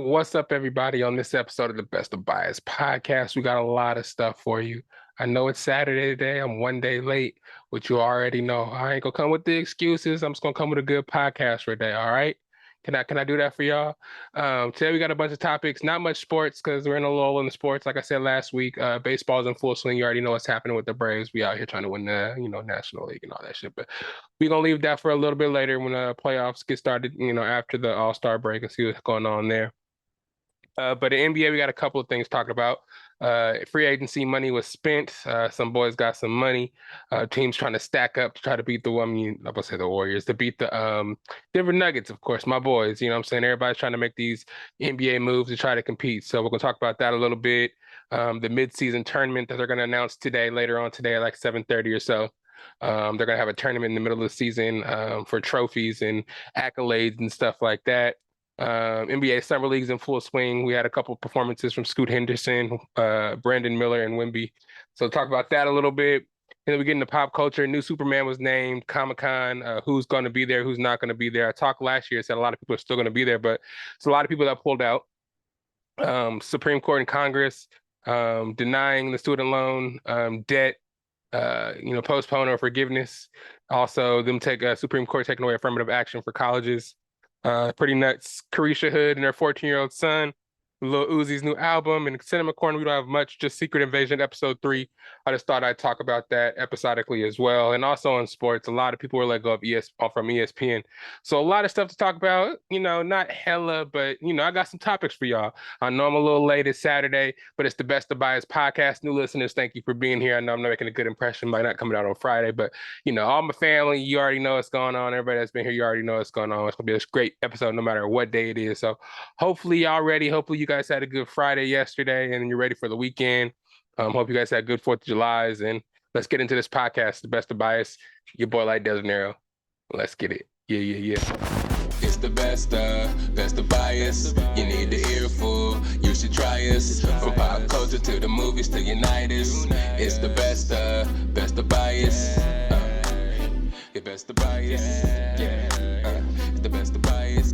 What's up, everybody? On this episode of the Best of Bias podcast, we got a lot of stuff for you. I know it's Saturday today. I'm one day late, which you already know. I ain't gonna come with the excuses. I'm just gonna come with a good podcast for a day. All right? Can I do that for y'all? Today we got a bunch of topics. Not much sports because we're in a lull in the sports. Like I said last week, baseball's in full swing. You already know what's happening with the Braves. We out here trying to win the National League and all that shit. But we're gonna leave that for a little bit later when the playoffs get started. After the All-Star break and see what's going on there. But the NBA, we got a couple of things to talk about. Free agency money was spent. Some boys got some money. Teams trying to stack up to try to beat I'm gonna say the Warriors, to beat the Denver Nuggets, of course, my boys. You know what I'm saying? Everybody's trying to make these NBA moves to try to compete. So we're gonna talk about that a little bit. The midseason tournament that they're gonna announce later on today, at like 7:30 or so. They're gonna have a tournament in the middle of the season for trophies and accolades and stuff like that. NBA Summer League's in full swing. We had a couple performances from Scoot Henderson, Brandon Miller, and Wemby. So talk about that a little bit. And then we get into pop culture. New Superman was named, Comic-Con, who's going to be there, who's not going to be there. I talked last year, said a lot of people are still going to be there, but it's a lot of people that pulled out. Supreme Court and Congress denying the student loan debt, postpone or forgiveness. Also, Supreme Court taking away affirmative action for colleges. Pretty nuts. Carisha Hood and her 14-year-old son. Lil Uzi's new album. And Cinema Corner, we don't have much, just Secret Invasion episode 3. I just thought I'd talk about that episodically as well. And also in sports, a lot of people were let go from ESPN. So a lot of stuff to talk about, not hella, but, I got some topics for y'all. I know I'm a little late. It's Saturday, but it's the Best of Bias podcast. New listeners, thank you for being here. I know I'm not making a good impression by not coming out on Friday, but, all my family, you already know what's going on. Everybody that's been here, you already know what's going on. It's going to be a great episode no matter what day it is. So hopefully y'all ready. Hopefully you guys had a good Friday yesterday and you're ready for the weekend. Hope you guys had good 4th of July's, and let's get into this podcast, the Best of Bias. Your boy Lydell Dinero. Let's get it. Yeah. It's the best of bias. You need the earful, you should try us. From pop culture to the movies to unite us. It's the best of bias. The best of bias. It's the best of bias.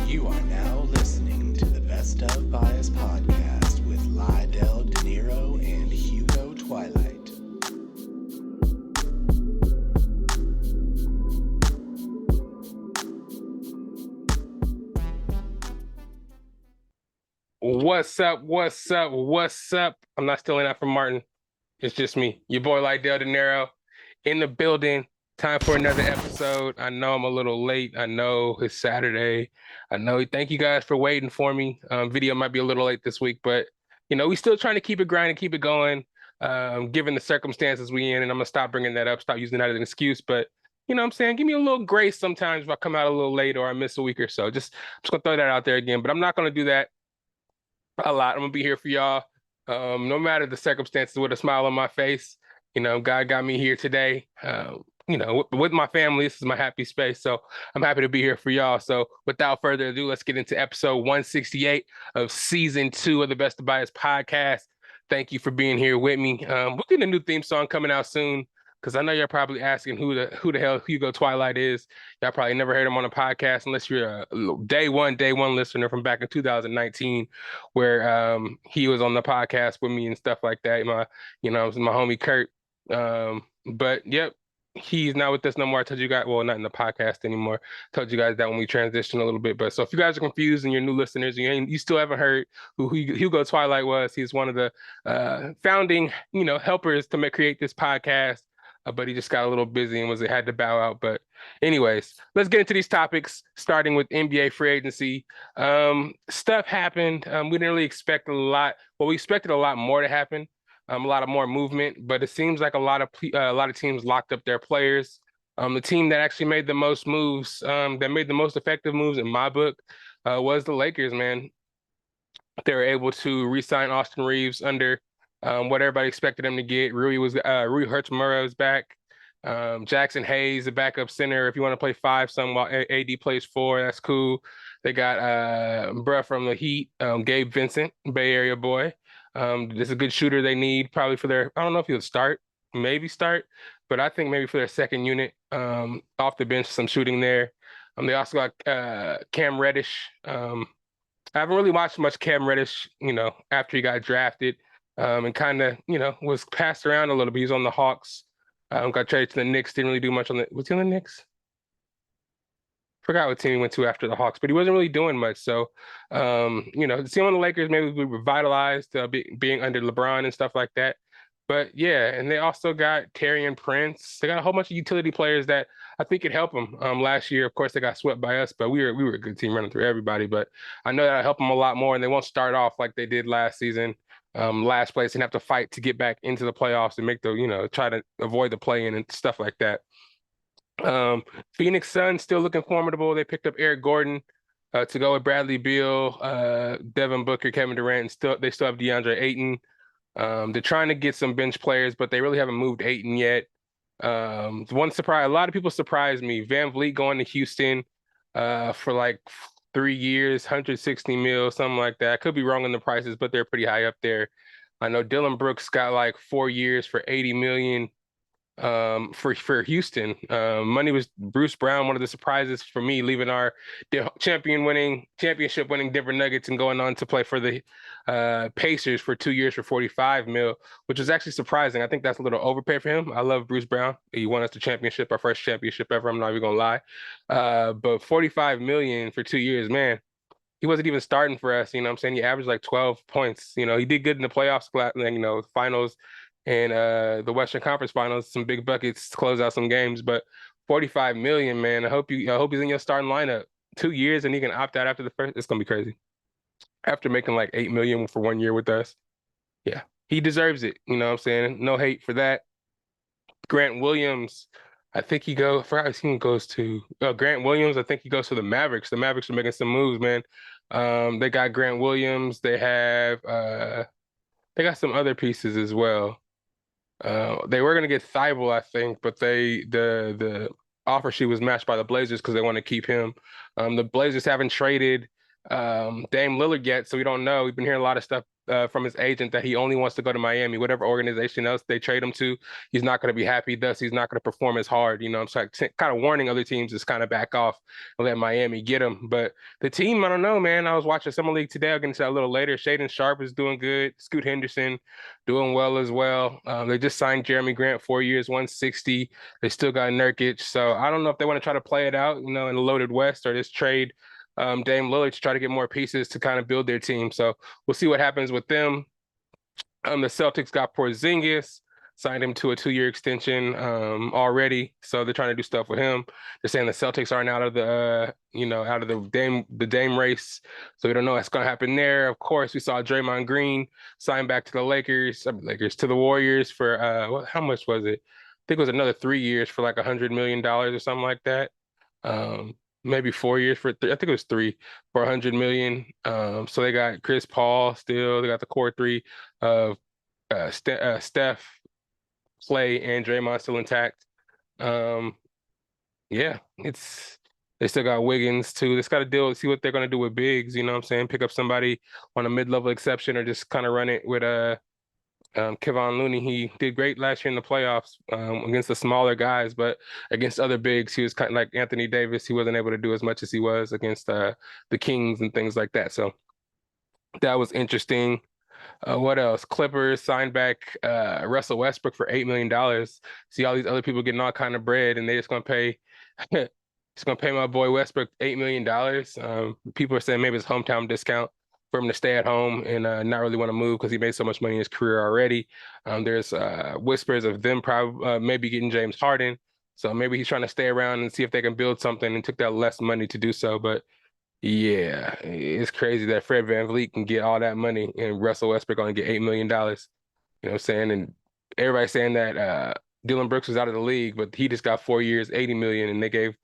You are now listening to the Best of Bias podcast with Lydell Dinero and Hugo Twilight. What's up? I'm not stealing that from Martin. It's just me, your boy Lydell Dinero, in the building. Time for another episode. I know I'm a little late. I know it's Saturday. I know. Thank you guys for waiting for me. Video might be a little late this week, but we still trying to keep it grinding, keep it going. Given the circumstances we in, and I'm gonna stop bringing that up, stop using that as an excuse. But you know what I'm saying? Give me a little grace sometimes if I come out a little late or I miss a week or so. I'm just gonna throw that out there again. But I'm not gonna do that a lot. I'm gonna be here for y'all, no matter the circumstances, with a smile on my face. God got me here today. With my family. This is my happy space. So I'm happy to be here for y'all. So without further ado, let's get into episode 168 of season 2 of the Best of Bias podcast. Thank you for being here with me. We're getting a new theme song coming out soon, because I know you're probably asking who the hell Hugo Twilight is. Y'all probably never heard him on a podcast unless you're a day one listener from back in 2019, where he was on the podcast with me and stuff like that. My homie Kurt. But yep. He's not with us no more. I told you guys, well, not in the podcast anymore. Told you guys that when we transitioned a little bit. But so if you guys are confused and you're new listeners, you still haven't heard who Hugo Twilight was. He's one of the founding, helpers to create this podcast. But he just got a little busy and had to bow out. But anyways, let's get into these topics, starting with NBA free agency. Stuff happened. We didn't really expect a lot. Well, we expected a lot more to happen. A lot of more movement, but it seems like a lot of teams locked up their players. The team that actually made the most moves, that made the most effective moves in my book, was the Lakers, man. They were able to re-sign Austin Reeves under what everybody expected him to get. Rui Hachimura was back. Jackson Hayes, the backup center. If you want to play 5 some while AD plays 4, that's cool. They got bruh from the Heat, Gabe Vincent, Bay Area boy. This is a good shooter they need probably for their, I don't know if he'll maybe start, but I think maybe for their second unit, off the bench, some shooting there. They also got Cam Reddish, I haven't really watched much Cam Reddish, after he got drafted, and kind of, was passed around a little bit. He was on the Hawks, got traded to the Knicks. Didn't really do much was he on the Knicks? Forgot what team he went to after the Hawks, but he wasn't really doing much. So, to see him on the Lakers, maybe we revitalized being under LeBron and stuff like that. But yeah, and they also got Tarion Prince. They got a whole bunch of utility players that I think could help them. Last year, of course, they got swept by us, but we were a good team running through everybody. But I know that'll help them a lot more, and they won't start off like they did last season, last place, and have to fight to get back into the playoffs and make try to avoid the play-in and stuff like that. Phoenix Suns still looking formidable. They picked up Eric Gordon to go with Bradley Beal, Devin Booker, Kevin Durant, and they still have DeAndre Ayton. They're trying to get some bench players, but they really haven't moved Ayton yet. One surprise, a lot of people surprised me. Van Vliet going to Houston for like 3 years, 160 mil, something like that. I could be wrong on the prices, but they're pretty high up there. I know Dylan Brooks got like 4 years for 80 million for Houston. Money was Bruce Brown, one of the surprises for me, leaving our championship winning Denver Nuggets and going on to play for the Pacers for 2 years for 45 mil, which was actually surprising. I think that's a little overpaid for him. I love Bruce Brown. He won us the championship, our first championship ever. I'm not even gonna lie. But 45 million for 2 years, man. He wasn't even starting for us, what I'm saying? He averaged like 12 points. He did good in the playoffs, finals and the Western Conference Finals, some big buckets to close out some games. But 45 million, man. I hope he's in your starting lineup. 2 years and he can opt out after the first. It's gonna be crazy. After making like 8 million for 1 year with us. Yeah. He deserves it. You know what I'm saying? No hate for that. Grant Williams, I forgot his team goes to Grant Williams. I think he goes to the Mavericks. The Mavericks are making some moves, man. They got Grant Williams. They got some other pieces as well. They were gonna get Thibault, I think, but the offer sheet was matched by the Blazers because they want to keep him. The Blazers haven't traded Dame Lillard yet, so we don't know. We've been hearing a lot of stuff from his agent that he only wants to go to Miami. Whatever organization else they trade him to, he's not going to be happy. Thus, he's not going to perform as hard. I'm kind of warning other teams to kind of back off and let Miami get him. But the team, I don't know, man. I was watching Summer League today. I'll get into that a little later. Shaedon Sharpe is doing good. Scoot Henderson doing well as well. They just signed Jeremy Grant 4 years, 160. They still got Nurkic. So I don't know if they want to try to play it out, in the loaded West or just trade Dame Lillard to try to get more pieces to kind of build their team. So we'll see what happens with them. The Celtics got Porzingis, signed him to a 2-year extension already. So they're trying to do stuff with him. They're saying the Celtics aren't out of the Dame race. So we don't know what's going to happen there. Of course, we saw Draymond Green sign back to the to the Warriors for how much was it? I think it was another 3 years for like $100 million or something like that. Maybe 4 years I think it was 3 for $100 million. So they got Chris Paul still. They got the core three of Steph, Clay, and Draymond still intact. Yeah, they still got Wiggins too. They just got to see what they're gonna do with bigs. You know what I'm saying? Pick up somebody on a mid-level exception or just kind of run it with Kevon Looney. He did great last year in the playoffs against the smaller guys, but against other bigs, he was kind of like Anthony Davis. He wasn't able to do as much as he was against the Kings and things like that. So that was interesting. What else? Clippers signed back Russell Westbrook for $8 million. See all these other people getting all kind of bread, and they just gonna pay. Just gonna pay my boy Westbrook $8 million. People are saying maybe it's hometown discount for him to stay at home and not really want to move because he made so much money in his career already. There's whispers of them probably maybe getting James Harden. So maybe he's trying to stay around and see if they can build something and took that less money to do so. But yeah, it's crazy that Fred VanVleet can get all that money and Russell Westbrook only get $8 million. You know what I'm saying? And everybody's saying that Dylan Brooks was out of the league, but he just got 4 years, 80 million, and they gave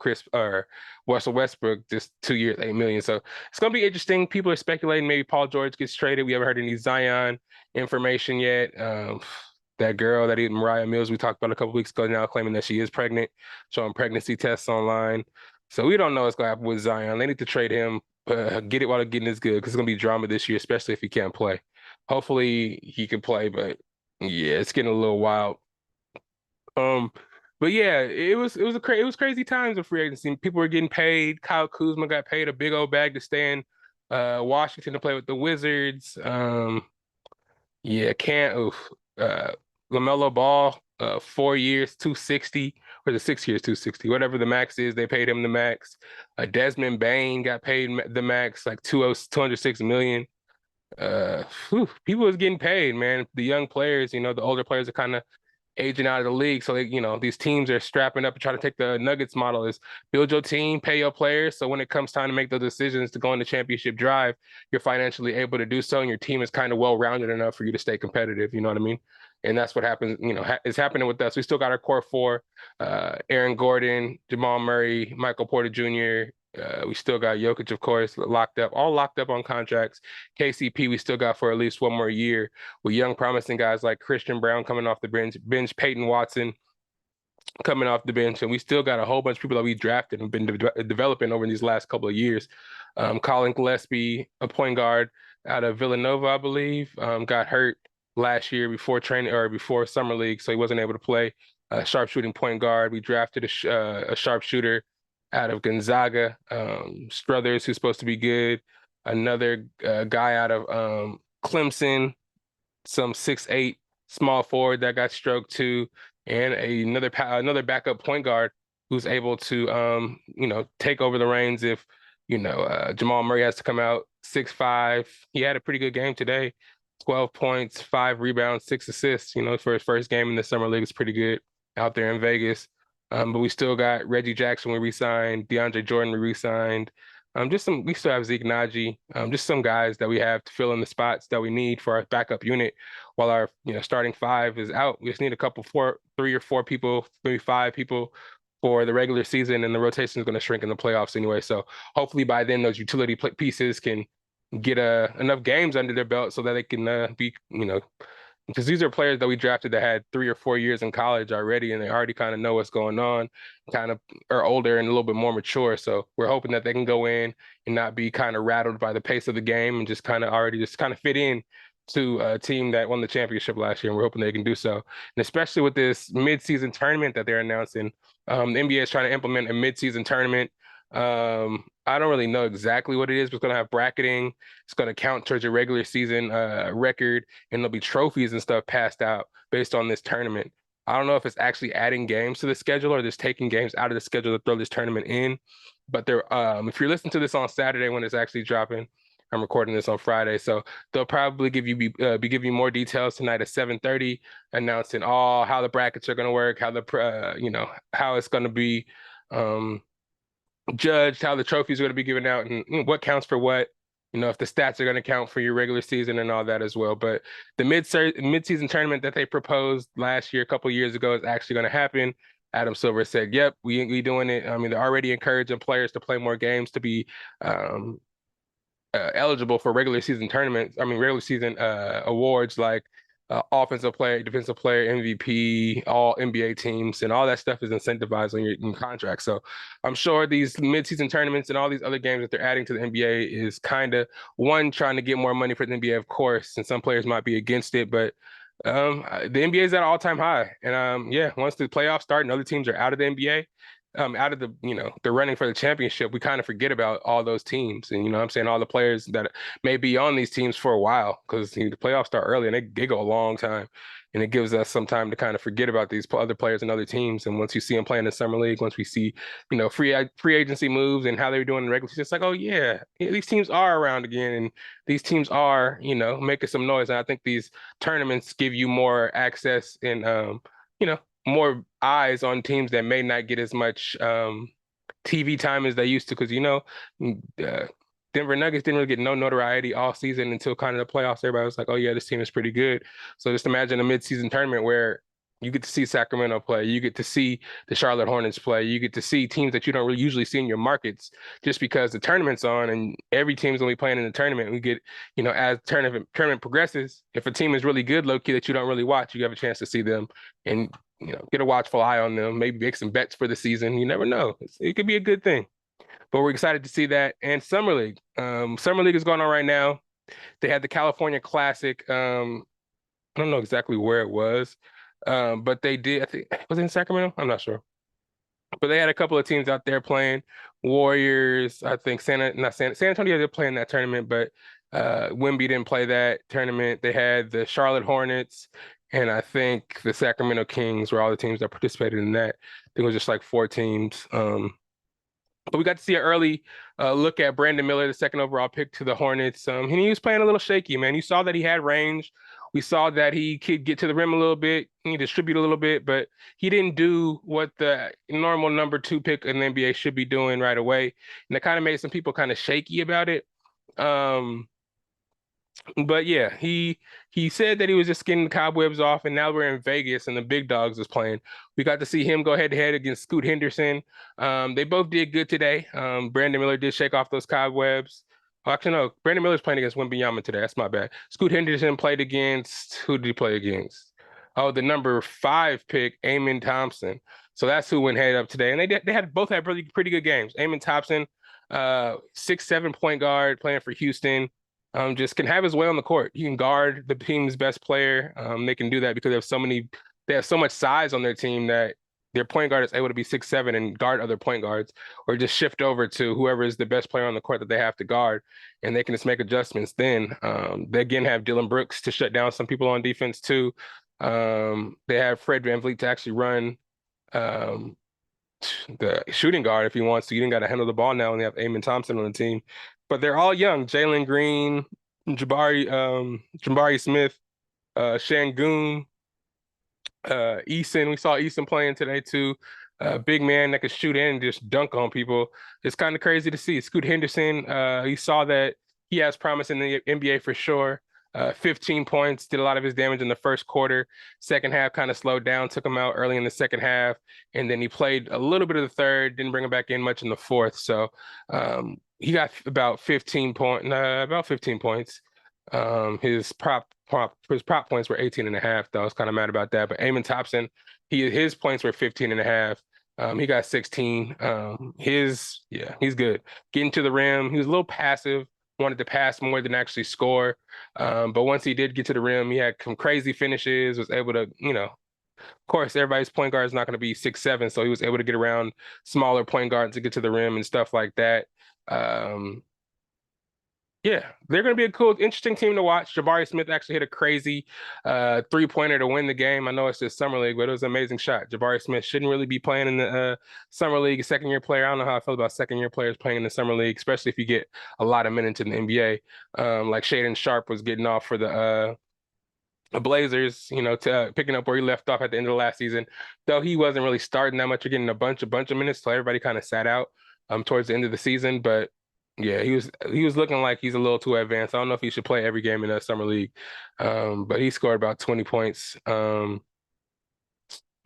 Russell Westbrook just 2 years, 8 million. So it's gonna be interesting. People are speculating maybe Paul George gets traded. We haven't heard any Zion information yet. That girl that Mariah Mills we talked about a couple weeks ago now claiming that she is pregnant, showing pregnancy tests online. So we don't know what's gonna happen with Zion. They need to trade him, get it while the getting is good, because it's gonna be drama this year, especially if he can't play. Hopefully he can play, but yeah, it's getting a little wild. But yeah, it was crazy times of free agency. People were getting paid. Kyle Kuzma got paid a big old bag to stay in Washington to play with the Wizards. Yeah, can't. Oof. LaMelo Ball, 4 years, 260, or the 6 years, 260, whatever the max is. They paid him the max. Desmond Bain got paid the max, like 206 million. People is getting paid, man. The young players, the older players are kind of aging out of the league. So, these teams are strapping up and trying to take the Nuggets model is build your team, pay your players. So when it comes time to make those decisions to go in the championship drive, you're financially able to do so. And your team is kind of well-rounded enough for you to stay competitive. You know what I mean? And that's what happens, it's happening with us. We still got our core four, Aaron Gordon, Jamal Murray, Michael Porter Jr., we still got Jokic, of course, all locked up on contracts. KCP, we still got for at least one more year with young, promising guys like Christian Brown coming off the bench, Peyton Watson coming off the bench. And we still got a whole bunch of people that we drafted and been developing over these last couple of years. Colin Gillespie, a point guard out of Villanova, I believe, got hurt last year before training or before summer league, so he wasn't able to play. Sharpshooting point guard. We drafted a sharpshooter out of Gonzaga, Struthers, who's supposed to be good. Another guy out of Clemson, some 6'8" small forward that got stroked too, and another backup point guard who's able to take over the reins if Jamal Murray has to come out. 6'5". He had a pretty good game today. 12 points, 5 rebounds, 6 assists. For his first game in the summer league, it's pretty good out there in Vegas. But we still got Reggie Jackson we re-signed, DeAndre Jordan we re-signed. We still have Zeke Naji, just some guys that we have to fill in the spots that we need for our backup unit while our starting five is out. We just need three or four people, maybe 5 people for the regular season, and the rotation is going to shrink in the playoffs anyway. So hopefully by then those utility pieces can get enough games under their belt so that they can be because these are players that we drafted that had 3 or 4 years in college already, and they already kind of know what's going on, kind of are older and a little bit more mature. So we're hoping that they can go in and not be kind of rattled by the pace of the game and just kind of fit in to a team that won the championship last year. And we're hoping they can do so. And especially with this mid-season tournament that they're announcing, the NBA is trying to implement a mid-season tournament. I don't really know exactly what it is, but it's going to have bracketing. It's going to count towards your regular season record, and there'll be trophies and stuff passed out based on this tournament. I don't know if it's actually adding games to the schedule or just taking games out of the schedule to throw this tournament in. But if you're listening to this on Saturday when it's actually dropping, I'm recording this on Friday, so they'll probably be giving you more details tonight at 7:30, announcing how the brackets are going to work, how how it's going to be judged, how the trophies are going to be given out, and what counts for what. If the stats are going to count for your regular season and all that as well. But the mid-season tournament that they proposed last year, a couple of years ago, is actually going to happen. Adam Silver said, "Yep, we doing it." I mean, they're already encouraging players to play more games to be eligible for regular season awards like offensive player, defensive player, MVP, all NBA teams, and all that stuff is incentivized on your contract. So I'm sure these mid-season tournaments and all these other games that they're adding to the NBA is kind of trying to get more money for the NBA, of course, and some players might be against it, but the NBA is at an all-time high. And once the playoffs start and other teams are out of the NBA, out of the running for the championship, we kind of forget about all those teams. And I'm saying all the players that may be on these teams for a while, because the playoffs start early and they go a long time. And it gives us some time to kind of forget about these other players and other teams. And once you see them playing in the summer league, once we see, free agency moves and how they're doing in the regular season, it's like, oh yeah, these teams are around again. And these teams are, making some noise. And I think these tournaments give you more access and, more eyes on teams that may not get as much TV time as they used to, because Denver Nuggets didn't really get no notoriety all season until kind of the playoffs. Everybody was like, "Oh yeah, this team is pretty good." So just imagine a mid-season tournament where you get to see Sacramento play, you get to see the Charlotte Hornets play, you get to see teams that you don't really usually see in your markets, just because the tournament's on and every team's gonna be playing in the tournament. We get, as tournament progresses, if a team is really good, low key that you don't really watch, you have a chance to see them and get a watchful eye on them, maybe make some bets for the season. You never know. It could be a good thing. But we're excited to see that. And Summer League. Summer League is going on right now. They had the California Classic. I don't know exactly where it was, but they did. I think was it in Sacramento? I'm not sure. But they had a couple of teams out there playing. Warriors, I think San Antonio did play in that tournament, but Wemby didn't play that tournament. They had the Charlotte Hornets and I think the Sacramento Kings were all the teams that participated in that. I think it was just like 4 teams. But we got to see an early look at Brandon Miller, the second overall pick to the Hornets. And he was playing a little shaky, man. You saw that he had range. We saw that he could get to the rim a little bit, he could distribute a little bit, but he didn't do what the normal number 2 pick in the NBA should be doing right away. And that kind of made some people kind of shaky about it. But yeah, he said that he was just getting the cobwebs off, and now we're in Vegas and the big dogs is playing. We got to see him go head to head against Scoot Henderson. They both did good today. Brandon Miller did shake off those cobwebs. Oh, actually, no, Brandon Miller's playing against Wembanyama today. That's my bad. Scoot Henderson played against, who did he play against? Oh, the number 5 pick, Amen Thompson. So that's who went head up today. And they both had pretty good games. Amen Thompson, 6'7" point guard playing for Houston. Just can have his way on the court. He can guard the team's best player. They can do that because they have so much size on their team that their point guard is able to be 6'7" and guard other point guards, or just shift over to whoever is the best player on the court that they have to guard, and they can just make adjustments. Then they again have Dylan Brooks to shut down some people on defense too. They have Fred VanVleet to actually run the shooting guard if he wants to. You didn't got to handle the ball now, and they have Amen Thompson on the team. But they're all young. Jalen Green, Jabari Smith, Shangoon, Eason. We saw Eason playing today too. Big man that could shoot and just dunk on people. It's kind of crazy to see. Scoot Henderson, you saw that he has promise in the NBA for sure. 15 points, did a lot of his damage in the first quarter. Second half kind of slowed down, took him out early in the second half, and then he played a little bit of the third, didn't bring him back in much in the fourth. So he got about 15 points. His prop points were 18 and a half, though. I was kind of mad about that. But Amen Thompson, his points were 15 and a half. He got 16. He's good. Getting to the rim, he was a little passive, wanted to pass more than actually score. But once he did get to the rim, he had some crazy finishes, was able to, of course, everybody's point guard is not going to be 6'7", so he was able to get around smaller point guards to get to the rim and stuff like that. Yeah, they're going to be a cool, interesting team to watch. Jabari Smith actually hit a crazy 3-pointer to win the game. I know it's just summer league, but it was an amazing shot. Jabari Smith shouldn't really be playing in the summer league. Second-year player. I don't know how I feel about second-year players playing in the summer league, especially if you get a lot of minutes in the NBA. Like Shaedon Sharpe was getting off for the Blazers, picking up where he left off at the end of the last season. Though he wasn't really starting that much or getting a bunch of minutes, so everybody kind of sat out towards the end of the season. But yeah, he was looking like he's a little too advanced. I don't know if he should play every game in the summer league. But he scored about 20 points. But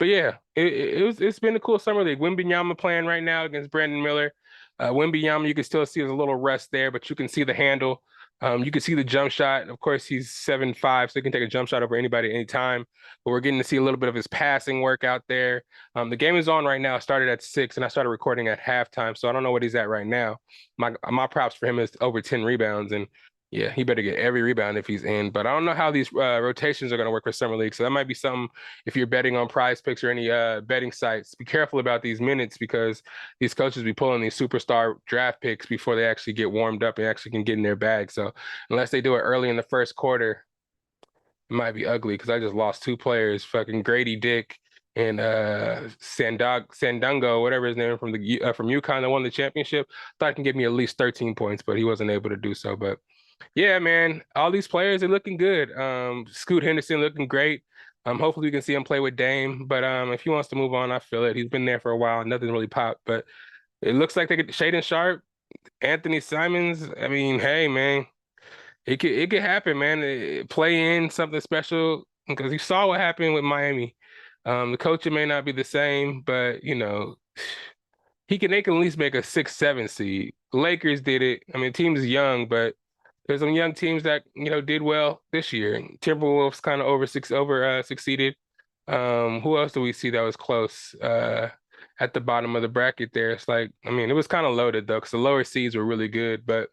yeah, it's been a cool summer league. Wembanyama playing right now against Brandon Miller. Wembanyama, you can still see there's a little rust there, but you can see the handle. You can see the jump shot. Of course, he's 7'5", so he can take a jump shot over anybody at any time. But we're getting to see a little bit of his passing work out there. The game is on right now. It started at 6, and I started recording at halftime, so I don't know what he's at right now. My props for him is over 10 rebounds, and yeah, he better get every rebound if he's in. But I don't know how these rotations are going to work for summer league, so that might be something if you're betting on Prize Picks or any betting sites. Be careful about these minutes because these coaches be pulling these superstar draft picks before they actually get warmed up and actually can get in their bag. So unless they do it early in the first quarter, it might be ugly because I just lost 2 players, fucking Grady Dick and Sandungo, whatever his name from UConn that won the championship. Thought he can give me at least 13 points, but he wasn't able to do so. But yeah, man, all these players are looking good. Scoot Henderson looking great. Hopefully we can see him play with Dame. But if he wants to move on, I feel it. He's been there for a while. Nothing really popped. But it looks like they get Shaedon Sharpe, Anthony Simons. I mean, hey, man, it could happen, man. Play in something special because you saw what happened with Miami. The coaching may not be the same, but they can at least make a 6-7 seed. Lakers did it. I mean, the team is young, but there's some young teams that did well this year. Timberwolves kind of succeeded. Who else do we see that was close at the bottom of the bracket there? It's like, I mean, it was kind of loaded though because the lower seeds were really good. But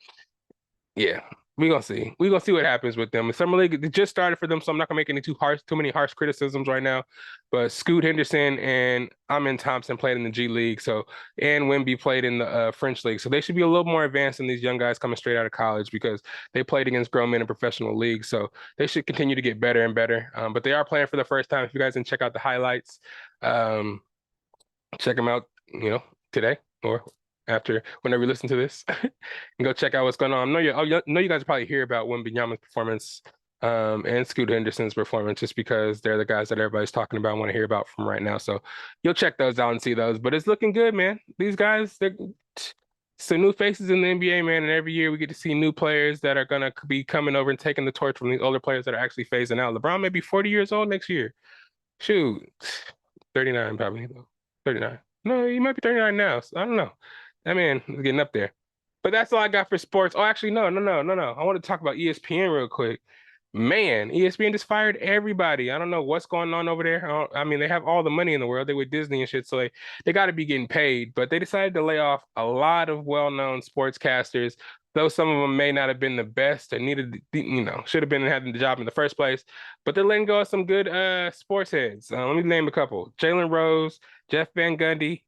yeah, We're gonna see. We're gonna see what happens with them. The summer league it just started for them, so I'm not gonna make any too many harsh criticisms right now. But Scoot Henderson and Amin Thompson played in the G League, so and Wimby played in the French league, so they should be a little more advanced than these young guys coming straight out of college because they played against grown men in professional leagues. So they should continue to get better and better. But they are playing for the first time. If you guys didn't check out the highlights, um, check them out. Today or after whenever you listen to this and go check out what's going on. I know you guys probably hear about Wembanyama's performance and Scoot Henderson's performance just because they're the guys that everybody's talking about and want to hear about from right now. So you'll check those out and see those. But it's looking good, man. These guys, they're some new faces in the NBA, man. And every year we get to see new players that are gonna be coming over and taking the torch from these older players that are actually phasing out. LeBron may be 40 years old next year. Shoot, 39 probably though. 39. No, he might be 39 now. So I don't know. That man is getting up there. But that's all I got for sports. Oh, actually, no. I want to talk about ESPN real quick. Man, ESPN just fired everybody. I don't know what's going on over there. I mean, they have all the money in the world. They with Disney and shit, so they got to be getting paid. But they decided to lay off a lot of well-known sportscasters, though some of them may not have been the best or needed, should have been having the job in the first place. But they're letting go of some good sports heads. Let me name a couple: Jalen Rose, Jeff Van Gundy,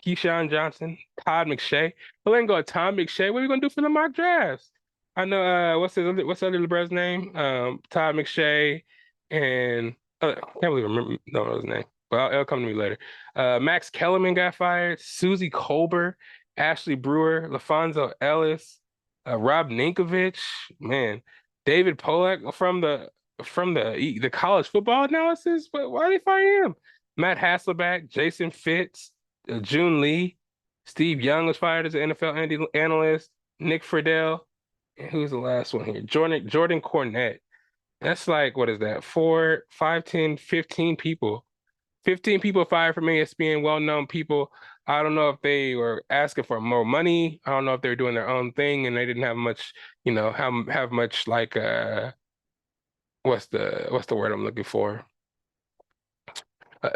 Keyshawn Johnson, Todd McShay. We're letting go of Tom McShay. What are we gonna do for the mock drafts? I know what's the other brother's name? Todd McShay and I can't believe I don't know his name, but it'll come to me later. Max Kellerman got fired. Susie Colbert, Ashley Brewer, LaFonso Ellis, Rob Ninkovich, man, David Pollack from the college football analysis. But why are they firing him? Matt Hasselbeck, Jason Fitz, June Lee, Steve Young was fired as an NFL analyst. Nick Friedel. And who's the last one here? Jordan Cornette. That's like, what is that? 4, 5, 10, 15 people. 15 people fired from ESPN, well-known people. I don't know if they were asking for more money. I don't know if they were doing their own thing and they didn't have much, have much like what's the word I'm looking for?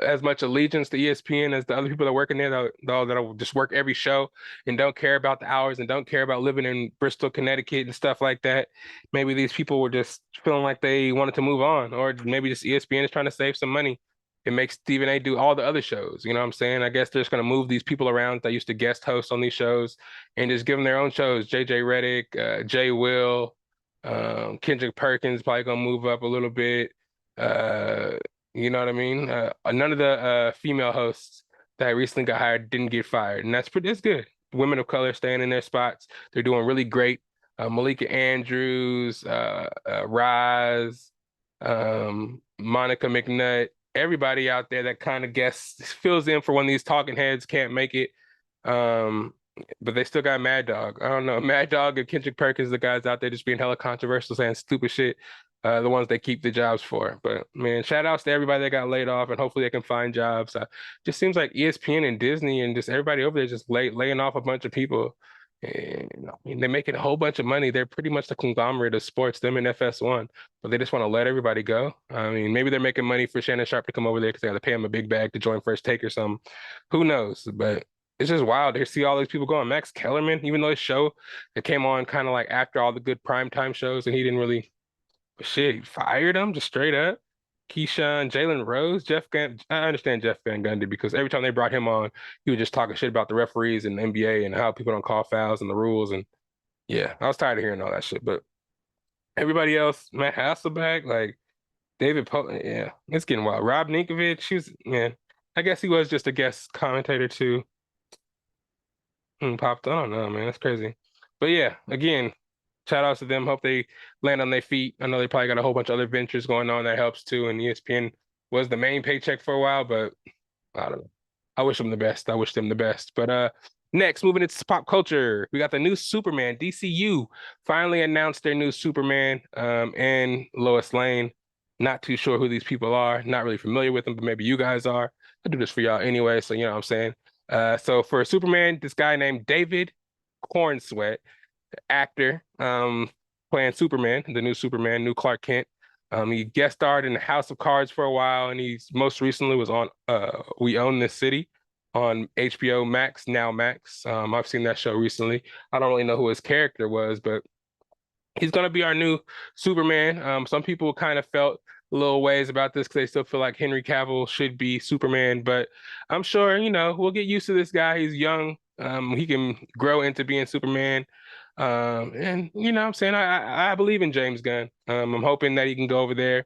As much allegiance to ESPN as the other people that work in there that'll just work every show and don't care about the hours and don't care about living in Bristol, Connecticut and stuff like that. Maybe these people were just feeling like they wanted to move on, or maybe just ESPN is trying to save some money. It makes Stephen A do all the other shows. You know what I'm saying? I guess they're just going to move these people around that used to guest host on these shows and just give them their own shows. JJ Redick, Jay Will, Kendrick Perkins probably going to move up a little bit. You know what I mean? None of the female hosts that recently got hired didn't get fired, and that's good. Women of color staying in their spots. They're doing really great. Malika Andrews, Roz, Monica McNutt, everybody out there that kind of fills in for when these talking heads can't make it. But they still got Mad Dog. I don't know. Mad Dog and Kendrick Perkins, the guys out there just being hella controversial, saying stupid shit. The ones they keep the jobs for. But man, shout outs to everybody that got laid off and hopefully they can find jobs. Just seems like ESPN and Disney and just everybody over there just laying off a bunch of people. And I mean, they're making a whole bunch of money. They're pretty much the conglomerate of sports, them and FS1, but they just want to let everybody go. I mean, maybe they're making money for Shannon Sharp to come over there because they got to pay him a big bag to join First Take or something. Who knows? But it's just wild to see all these people going. Max Kellerman, even though his show it came on kind of like after all the good primetime shows and he didn't really shit, he fired him just straight up. Keyshawn, Jalen Rose, I understand Jeff Van Gundy because every time they brought him on, he was just talking shit about the referees and the NBA and how people don't call fouls and the rules. And yeah, I was tired of hearing all that shit. But everybody else, Matt Hasselbeck, like yeah, it's getting wild. Rob Ninkovich, man, I guess he was just a guest commentator too. Popped, I don't know, man, that's crazy. But yeah, again, shout outs to them. Hope they land on their feet. I know they probably got a whole bunch of other ventures going on that helps too. And ESPN was the main paycheck for a while, but I don't know. I wish them the best. I wish them the best. But next, moving into pop culture, we got the new Superman. DCU finally announced their new Superman and Lois Lane. Not too sure who these people are. Not really familiar with them, but maybe you guys are. I do this for y'all anyway, so you know what I'm saying. So for Superman, this guy named David Cornsweet, actor, playing Superman, the new Superman, new Clark Kent. He guest starred in House of Cards for a while, and he's most recently was on We Own This City on HBO Max, now Max. I've seen that show recently. I don't really know who his character was, but he's going to be our new Superman. Some people kind of felt a little ways about this because they still feel like Henry Cavill should be Superman, but I'm sure, we'll get used to this guy. He's young. He can grow into being Superman. And I'm saying I believe in James Gunn. I'm hoping that he can go over there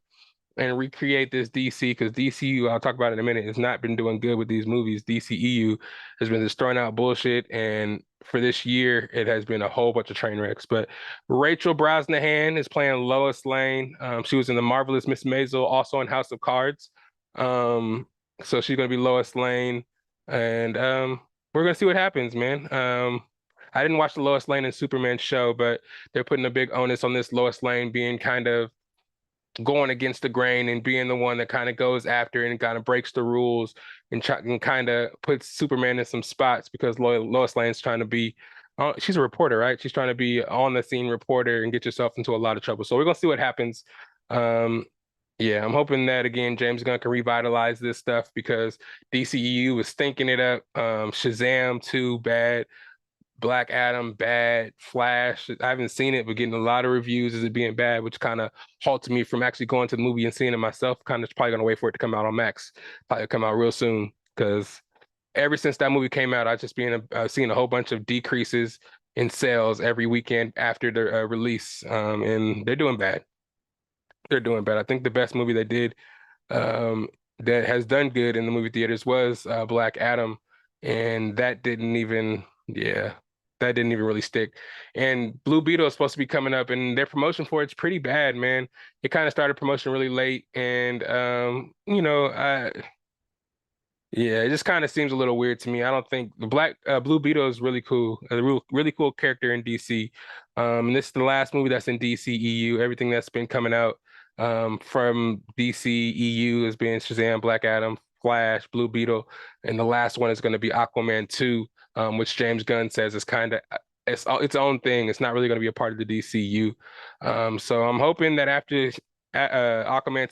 and recreate this DC, because DCU, I'll talk about it in a minute, has not been doing good with these movies. DCEU has been just throwing out bullshit, and for this year, it has been a whole bunch of train wrecks. But Rachel Brosnahan is playing Lois Lane. She was in The Marvelous Miss Maisel, also in House of Cards. So she's going to be Lois Lane, and we're going to see what happens, man. I didn't watch the Lois Lane and Superman show, but they're putting a big onus on this Lois Lane being kind of going against the grain and being the one that kind of goes after and kind of breaks the rules and kind of puts Superman in some spots, because Lois Lane's trying to be, she's a reporter, right? She's trying to be on the scene reporter and get yourself into a lot of trouble. So we're gonna see what happens. Yeah, I'm hoping that again James Gunn can revitalize this stuff, because DCEU was stinking it up. Shazam 2 bad. Black Adam, bad. Flash, I haven't seen it, but getting a lot of reviews as it being bad, which kind of halted me from actually going to the movie and seeing it myself. Kind of probably gonna wait for it to come out on Max. Probably come out real soon, because ever since that movie came out, I've just been seeing a whole bunch of decreases in sales every weekend after the release, and they're doing bad. They're doing bad. I think the best movie they did that has done good in the movie theaters was Black Adam, and that didn't even, yeah, that didn't even really stick. And Blue Beetle is supposed to be coming up, and their promotion for it's pretty bad, man. It kind of started promotion really late, and yeah, it just kind of seems a little weird to me. I don't think the Blue Beetle is really cool, really cool character in DC. And this is the last movie that's in DCEU. Everything that's been coming out from DCEU has been Shazam, Black Adam, Flash, Blue Beetle, and the last one is going to be Aquaman 2, which James Gunn says is kind of its own thing. It's not really going to be a part of the DCU. So I'm hoping that after Aquaman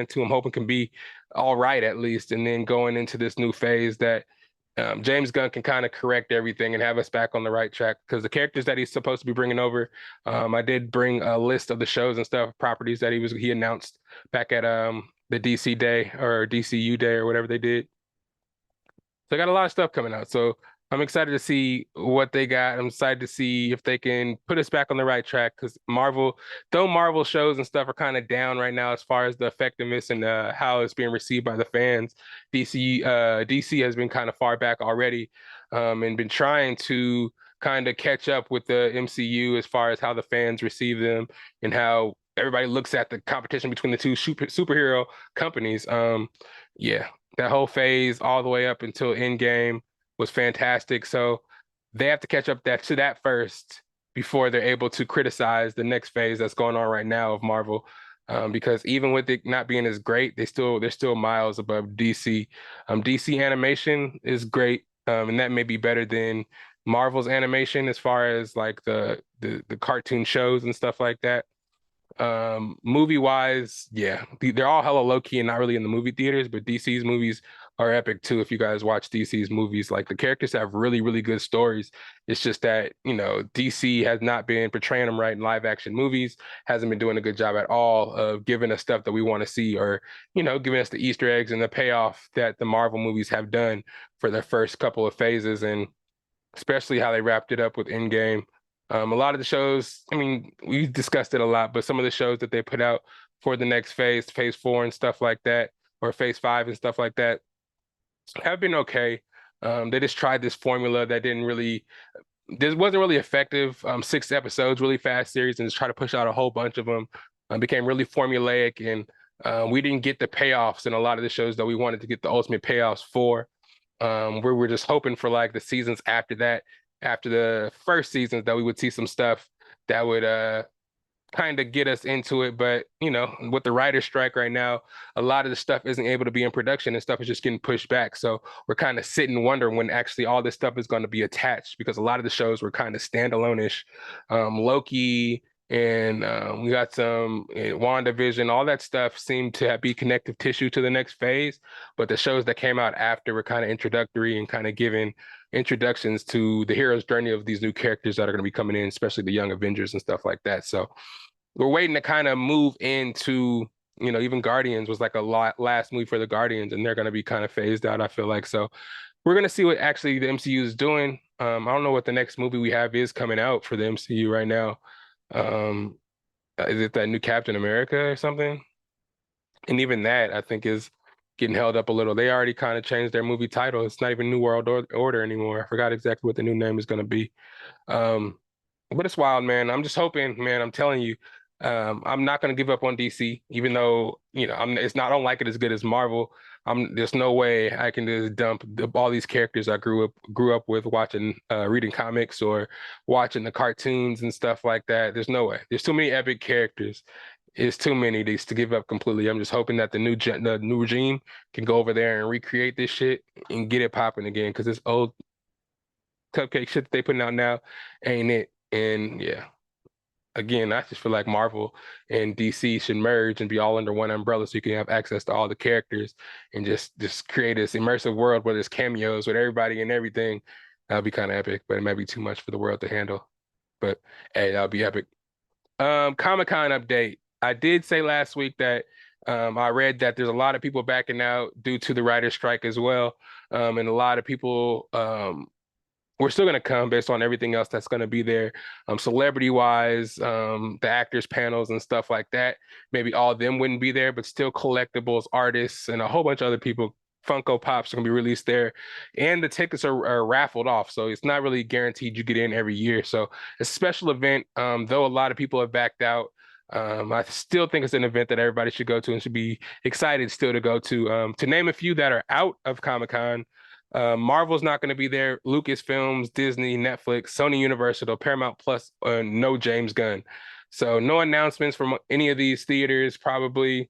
2, I'm hoping can be all right at least, and then going into this new phase that James Gunn can kind of correct everything and have us back on the right track, because the characters that he's supposed to be bringing over, I did bring a list of the shows and stuff, properties that he announced back at the DC Day or DCU Day or whatever they did. So I got a lot of stuff coming out. So I'm excited to see what they got. I'm excited to see if they can put us back on the right track, because though Marvel shows and stuff are kind of down right now as far as the effectiveness and how it's being received by the fans, DC has been kind of far back already, and been trying to kind of catch up with the MCU as far as how the fans receive them and how everybody looks at the competition between the two superhero companies. Yeah, that whole phase all the way up until Endgame was fantastic. So they have to catch up to that first before they're able to criticize the next phase that's going on right now of Marvel. Because even with it not being as great, they're still miles above DC. DC animation is great, and that may be better than Marvel's animation as far as like the cartoon shows and stuff like that. Movie wise, yeah, they're all hella low key and not really in the movie theaters, but DC's movies are epic too. If you guys watch DC's movies, like the characters have really, really good stories. It's just that, DC has not been portraying them right in live action movies, hasn't been doing a good job at all of giving us stuff that we want to see, or, giving us the Easter eggs and the payoff that the Marvel movies have done for their first couple of phases, and especially how they wrapped it up with Endgame. A lot of the shows, I mean, we discussed it a lot, but some of the shows that they put out for the next phase 4 and stuff like that, or phase 5 and stuff like that, have been okay. They just tried this formula that this wasn't really effective. 6 episodes, really fast series, and just try to push out a whole bunch of them. Became really formulaic, and we didn't get the payoffs in a lot of the shows that we wanted to get the ultimate payoffs for. We were just hoping for like the seasons after that, after the first seasons, that we would see some stuff that would kind of get us into it. But with the writer's strike right now, a lot of the stuff isn't able to be in production, and stuff is just getting pushed back. So we're kind of sitting wondering when actually all this stuff is going to be attached, because a lot of the shows were kind of standalone-ish. Loki and we got some WandaVision. All that stuff seemed to be connective tissue to the next phase, but the shows that came out after were kind of introductory and kind of giving introductions to the hero's journey of these new characters that are going to be coming in, especially the young Avengers and stuff like that. So we're waiting to kind of move into, even Guardians was like a last movie for the Guardians, and they're going to be kind of phased out, I feel like. So we're going to see what actually the MCU is doing. I don't know what the next movie we have is coming out for the MCU right now. Is it that new Captain America or something? And even that, I think, is getting held up a little. They already kind of changed their movie title. It's not even New World Order anymore. I forgot exactly what the new name is going to be. But it's wild, man. I'm just hoping, man. I'm telling you, I'm not going to give up on DC, even though it's not. I don't like it as good as Marvel. There's no way I can just dump all these characters I grew up with watching, reading comics or watching the cartoons and stuff like that. There's no way. There's too many epic characters. It's too many these to give up completely. I'm just hoping that the new regime can go over there and recreate this shit and get it popping again, because this old cupcake shit that they putting out now ain't it. And yeah, again, I just feel like Marvel and DC should merge and be all under one umbrella, so you can have access to all the characters and just create this immersive world where there's cameos with everybody and everything. That'd be kind of epic, but it might be too much for the world to handle. But hey, that'll be epic. Comic-Con update. I did say last week that I read that there's a lot of people backing out due to the writer's strike as well. And a lot of people we're still going to come based on everything else that's going to be there. Celebrity-wise, the actors panels and stuff like that. Maybe all of them wouldn't be there, but still collectibles, artists, and a whole bunch of other people. Funko Pops are going to be released there. And the tickets are raffled off, so it's not really guaranteed you get in every year. So it's a special event, though a lot of people have backed out. I still think it's an event that everybody should go to and should be excited still to go to. To name a few that are out of Comic-Con, Marvel's not going to be there. Lucasfilms, Disney, Netflix, Sony Universal, Paramount Plus, no James Gunn. So no announcements from any of these theaters. Probably,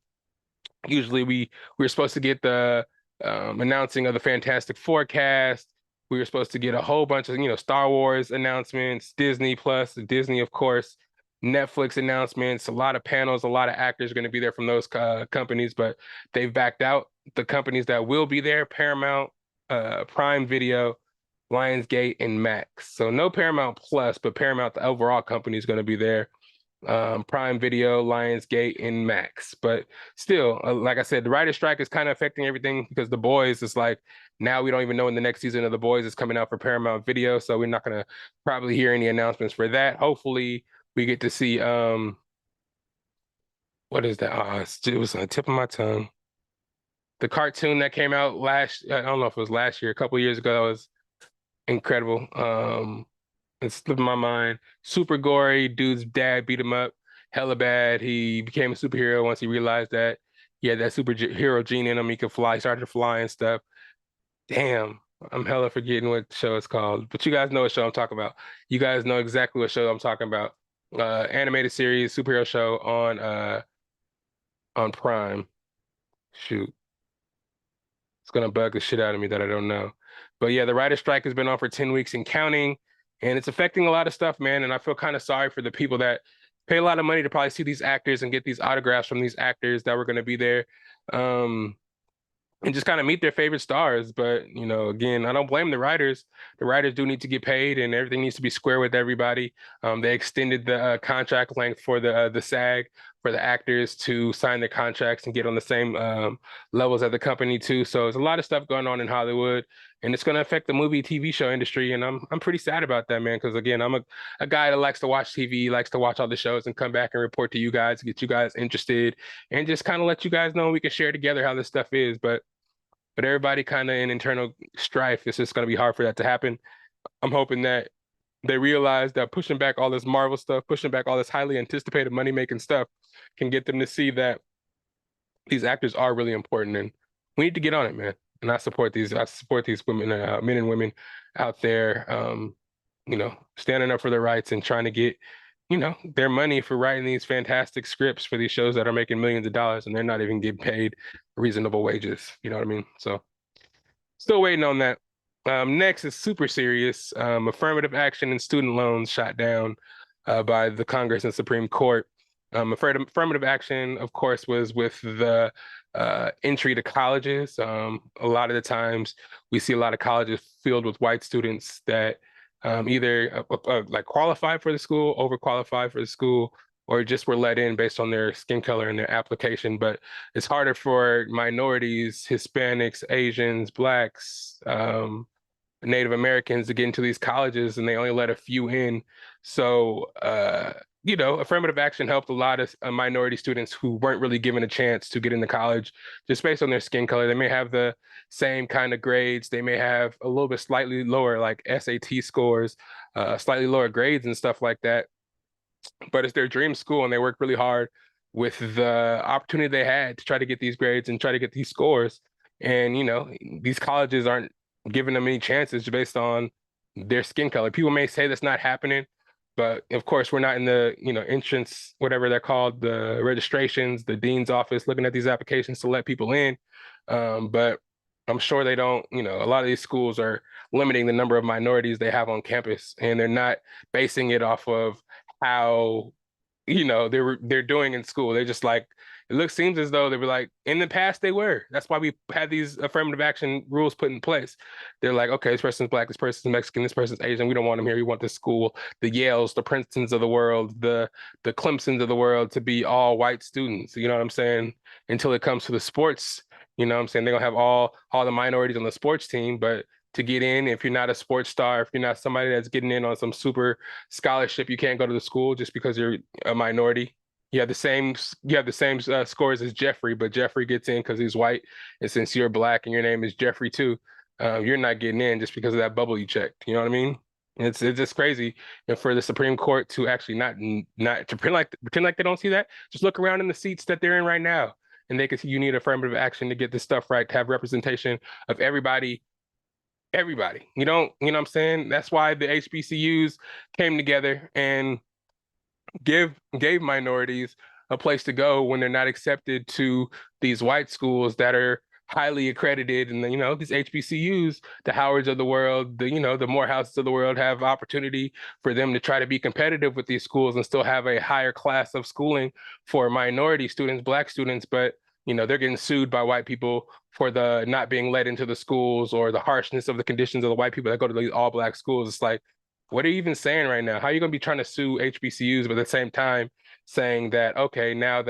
usually we're supposed to get the announcing of the Fantastic Four cast. We were supposed to get a whole bunch of Star Wars announcements, Disney Plus, Disney of course, Netflix announcements, a lot of panels, a lot of actors are going to be there from those companies, but they've backed out. The companies that will be there: Paramount, Prime Video, Lionsgate, and Max. So no Paramount Plus, but Paramount, the overall company, is going to be there. Prime Video, Lionsgate, and Max. But still, like I said, the writer's strike is kind of affecting everything, because The Boys is like, now we don't even know when the next season of The Boys is coming out for Paramount Video. So we're not going to probably hear any announcements for that. Hopefully we get to see, what is that? It was on the tip of my tongue. The cartoon that came out I don't know if it was last year, a couple years ago, that was incredible. It slipped my mind. Super gory. Dude's dad beat him up hella bad. He became a superhero once he realized that he had that superhero gene in him. He could fly. He started to fly and stuff. Damn, I'm hella forgetting what show it's called. But you guys know what show I'm talking about. You guys know exactly what show I'm talking about. Animated series, superhero show on Prime. Shoot. It's gonna bug the shit out of me that I don't know. But yeah, the writer's strike has been on for 10 weeks and counting, and it's affecting a lot of stuff, man. And I feel kind of sorry for the people that pay a lot of money to probably see these actors and get these autographs from these actors that were going to be there. And just kind of meet their favorite stars. But, again, I don't blame the writers. The writers do need to get paid, and everything needs to be square with everybody. They extended the contract length for the SAG for the actors to sign their contracts and get on the same levels as the company too. So there's a lot of stuff going on in Hollywood, and it's going to affect the movie TV show industry. And I'm pretty sad about that, man, because again, I'm a guy that likes to watch TV, likes to watch all the shows and come back and report to you guys, get you guys interested, and just kind of let you guys know we can share together how this stuff is. But everybody kind of in internal strife, it's just going to be hard for that to happen. I'm hoping that they realize that pushing back all this Marvel stuff, pushing back all this highly anticipated money-making stuff can get them to see that these actors are really important, and we need to get on it, man. And I support these women, men and women out there, standing up for their rights and trying to get, their money for writing these fantastic scripts for these shows that are making millions of dollars, and they're not even getting paid reasonable wages. You know what I mean? So still waiting on that. Next is super serious. Affirmative action and student loans shot down. by the Congress and Supreme Court. Affirmative action, of course, was with the entry to colleges. A lot of the times we see a lot of colleges filled with white students that either like qualified for the school, overqualified for the school, or just were let in based on their skin color and their application. But it's harder for minorities, Hispanics, Asians, Blacks, Native Americans to get into these colleges, and they only let a few in. So, affirmative action helped a lot of minority students who weren't really given a chance to get into college just based on their skin color. They may have the same kind of grades. They may have a little bit slightly lower, like SAT scores, slightly lower grades and stuff like that. But it's their dream school, and they work really hard with the opportunity they had to try to get these grades and try to get these scores. And, these colleges aren't giving them any chances based on their skin color. People may say that's not happening, but of course we're not in the, entrance, whatever they're called, the registrations, the dean's office, looking at these applications to let people in. But I'm sure they don't, a lot of these schools are limiting the number of minorities they have on campus, and they're not basing it off of how, they're doing in school. They're just like, seems as though they were like, in the past they were. That's why we had these affirmative action rules put in place. They're like, okay, this person's Black, this person's Mexican, this person's Asian. We don't want them here. We want the school, the Yales, the Princetons of the world, the Clemsons of the world to be all white students. You know what I'm saying? Until it comes to the sports, you know what I'm saying? They're gonna have all the minorities on the sports team, but to get in, if you're not a sports star, if you're not somebody that's getting in on some super scholarship, you can't go to the school just because you're a minority. You have the same scores as Jeffrey, but Jeffrey gets in because he's white, and since you're Black and your name is Jeffrey too, you're not getting in just because of that bubble you checked. You know what I mean? It's just crazy, and for the Supreme Court to actually not to pretend like they don't see that. Just look around in the seats that they're in right now, and they can see you need affirmative action to get this stuff right, to have representation of everybody. You know what I'm saying? That's why the HBCUs came together and gave minorities a place to go when they're not accepted to these white schools that are highly accredited. And these HBCUs, the Howards of the world, the Morehouses of the world, have opportunity for them to try to be competitive with these schools and still have a higher class of schooling for minority students, Black students. But they're getting sued by white people for the not being let into the schools, or the harshness of the conditions of the white people that go to these all Black schools. It's like, what are you even saying right now? How are you going to be trying to sue HBCUs, but at the same time saying that, okay, now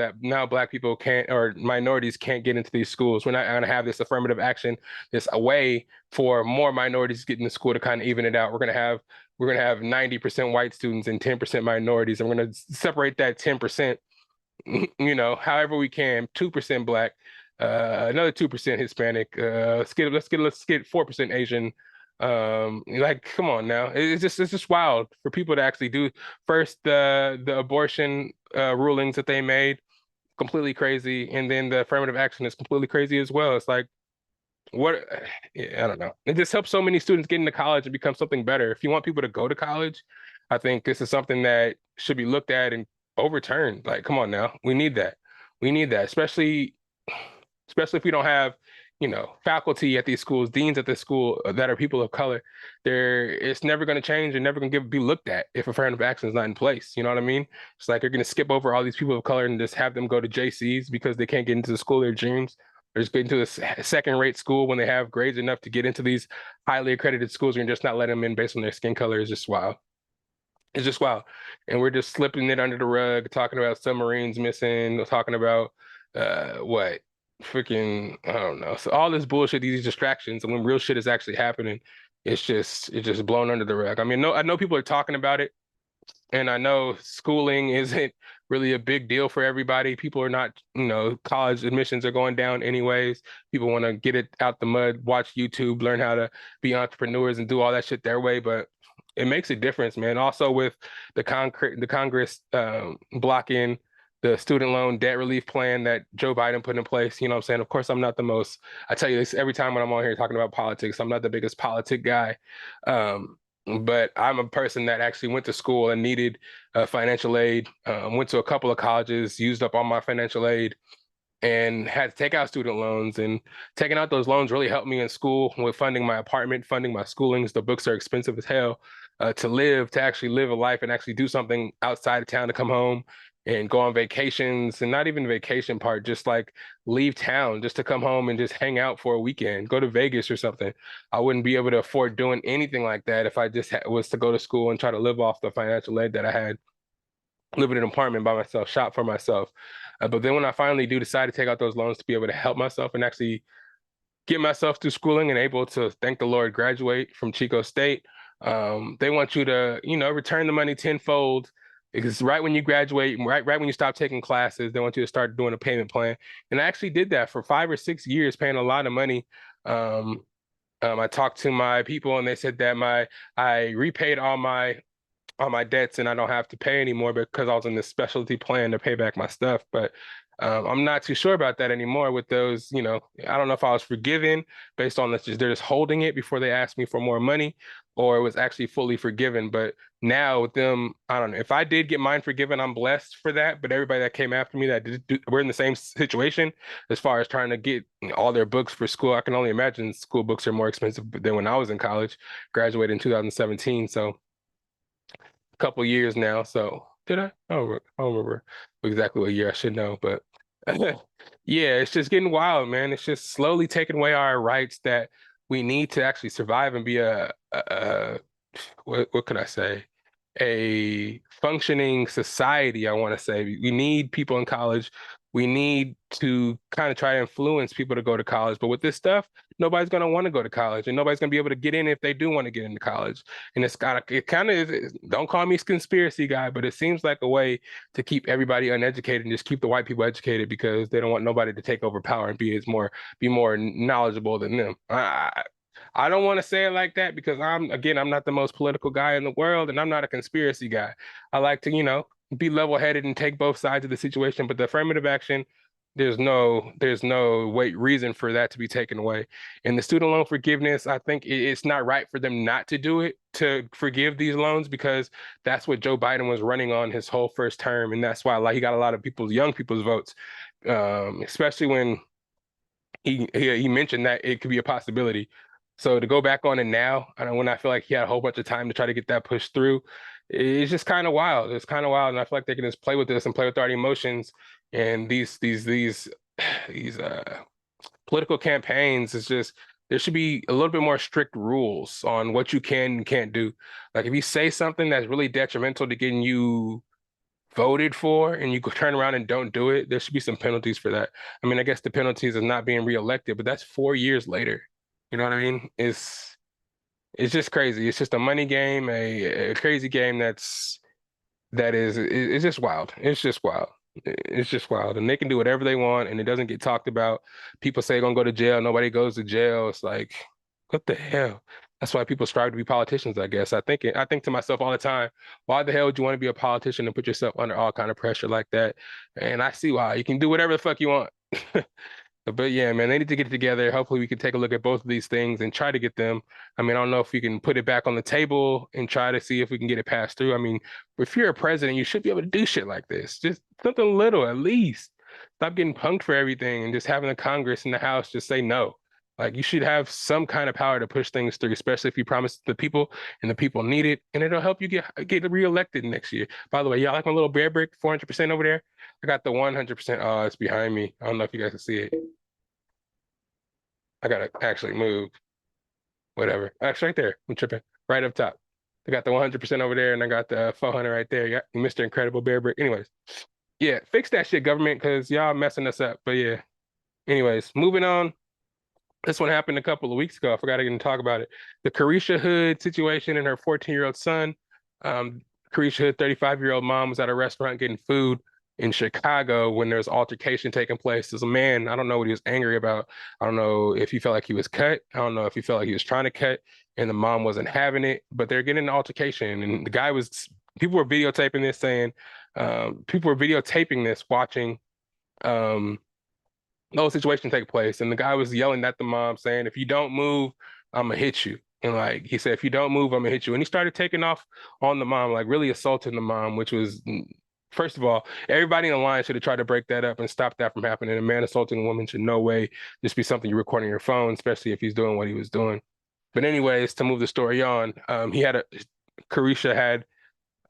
Black people can't, or minorities can't get into these schools, we're not going to have this affirmative action, this a way for more minorities to get into school to kind of even it out. We're going to have 90% white students and 10% minorities, and we're going to separate that 10%, however we can. 2% Black, another 2% Hispanic, let's get 4% Asian. Like, come on now. It's just wild for people to actually do. First, the abortion rulings that they made, completely crazy, and then the affirmative action is completely crazy as well. It's like, what? I don't know. It just helps so many students get into college and become something better. If you want people to go to college, I think this is something that should be looked at and overturned. Like, come on now. We need that. Especially if we don't have, faculty at these schools, deans at this school that are people of color. It's never going to change and never going to be looked at if affirmative action is not in place. You know what I mean? It's like you're going to skip over all these people of color and just have them go to JCs because they can't get into the school of their dreams, or just get into a second-rate school when they have grades enough to get into these highly accredited schools, and just not let them in based on their skin color. Is just wild. It's just wild. And we're just slipping it under the rug, talking about submarines missing, talking about what? Freaking, I don't know. So all this bullshit, these distractions, and when real shit is actually happening, it's just blown under the rug. I mean, I know people are talking about it, and I know schooling isn't really a big deal for everybody. People are not, college admissions are going down anyways. People want to get it out the mud, watch YouTube, learn how to be entrepreneurs and do all that shit their way. But it makes a difference, man. Also with the Congress blocking the student loan debt relief plan that Joe Biden put in place. You know what I'm saying? Of course, I'm not the most, I tell you this every time when I'm on here talking about politics, I'm not the biggest politic guy. But I'm a person that actually went to school and needed financial aid, went to a couple of colleges, used up all my financial aid, and had to take out student loans. And taking out those loans really helped me in school with funding my apartment, funding my schoolings. The books are expensive as hell. to actually live a life and actually do something outside of town, to come home and go on vacations, and not even the vacation part, just like leave town just to come home and just hang out for a weekend, go to Vegas or something. I wouldn't be able to afford doing anything like that if I just was to go to school and try to live off the financial aid that I had, live in an apartment by myself, shop for myself. But then when I finally do decide to take out those loans to be able to help myself and actually get myself through schooling and able to, thank the Lord, graduate from Chico State, they want you to, return the money tenfold. Because right when you graduate, right when you stop taking classes, they want you to start doing a payment plan. And I actually did that for 5 or 6 years, paying a lot of money. I talked to my people and they said that I repaid all my debts and I don't have to pay anymore because I was in this specialty plan to pay back my stuff. But I'm not too sure about that anymore with those, I don't know if I was forgiven based on this, they're just holding it before they ask me for more money, or it was actually fully forgiven. But now with them, I don't know. If I did get mine forgiven, I'm blessed for that. But everybody that came after me we're in the same situation as far as trying to get all their books for school. I can only imagine school books are more expensive than when I was in college, graduated in 2017. So couple years now. So did I? I don't remember exactly what year. I should know, but yeah, it's just getting wild, man. It's just slowly taking away our rights that we need to actually survive and be what could I say? A functioning society, I want to say. We need people in college. We need to kind of try to influence people to go to college. But with this stuff, nobody's going to want to go to college, and nobody's going to be able to get in if they do want to get into college. And it kind of is, don't call me a conspiracy guy, but it seems like a way to keep everybody uneducated and just keep the white people educated because they don't want nobody to take over power and be more knowledgeable than them. I don't want to say it like that because I'm not the most political guy in the world, and I'm not a conspiracy guy. I like to, be level-headed and take both sides of the situation. But the affirmative action, there's no reason for that to be taken away. And the student loan forgiveness, I think it's not right for them not to do it, to forgive these loans, because that's what Joe Biden was running on his whole first term, and that's why he got a lot of young people's votes, especially when he mentioned that it could be a possibility. So to go back on it now, when I feel like he had a whole bunch of time to try to get that pushed through, it's just kind of wild. It's kind of wild, and I feel like they can just play with this and play with our emotions. And these political campaigns, it's just, there should be a little bit more strict rules on what you can and can't do. Like if you say something that's really detrimental to getting you voted for and you go turn around and don't do it, there should be some penalties for that. I mean, I guess the penalties is not being reelected, but that's 4 years later. You know what I mean? It's just crazy. It's just a money game, a crazy game it's just wild. It's just wild. It's just wild. And they can do whatever they want and it doesn't get talked about. People say they're gonna go to jail. Nobody goes to jail. It's like, what the hell? That's why people strive to be politicians, I guess. I think to myself all the time, why the hell would you want to be a politician and put yourself under all kind of pressure like that? And I see why. You can do whatever the fuck you want. But yeah, man, they need to get it together. Hopefully we can take a look at both of these things and try to get them. I mean, I don't know if we can put it back on the table and try to see if we can get it passed through. I mean, if you're a president, you should be able to do shit like this. Just something little, at least. Stop getting punked for everything and just having the Congress and the House just say no. Like, you should have some kind of power to push things through, especially if you promise the people and the people need it, and it'll help you get reelected next year. By the way, y'all like my little bear brick, 400% over there? I got the 100%. Oh, it's behind me. I don't know if you guys can see it. I gotta actually move. Whatever. Actually, right there. I'm tripping. Right up top. I got the 100% over there, and I got the 400 right there. Yeah, Mr. Incredible Bear Brick. Anyways, yeah, fix that shit, government, because y'all messing us up. But yeah. Anyways, moving on. This one happened a couple of weeks ago. I forgot to even talk about it. The Carisha Hood situation and her 14-year-old son. Carisha Hood, 35-year-old mom, was at a restaurant getting food in Chicago when there's altercation taking place. There's a man, I don't know what he was angry about. I don't know if he felt like he was cut. I don't know if he felt like he was trying to cut and the mom wasn't having it, but they're getting an altercation. And people were videotaping this watching the whole situation take place. And the guy was yelling at the mom saying, if you don't move, I'm gonna hit you. And like, he said, if you don't move, I'm gonna hit you. And he started taking off on the mom, like really assaulting the mom, which was, first of all, everybody in the line should have tried to break that up and stop that from happening. A man assaulting a woman should no way just be something you record on your phone, especially if he's doing what he was doing. But anyways, to move the story on, he had Carisha had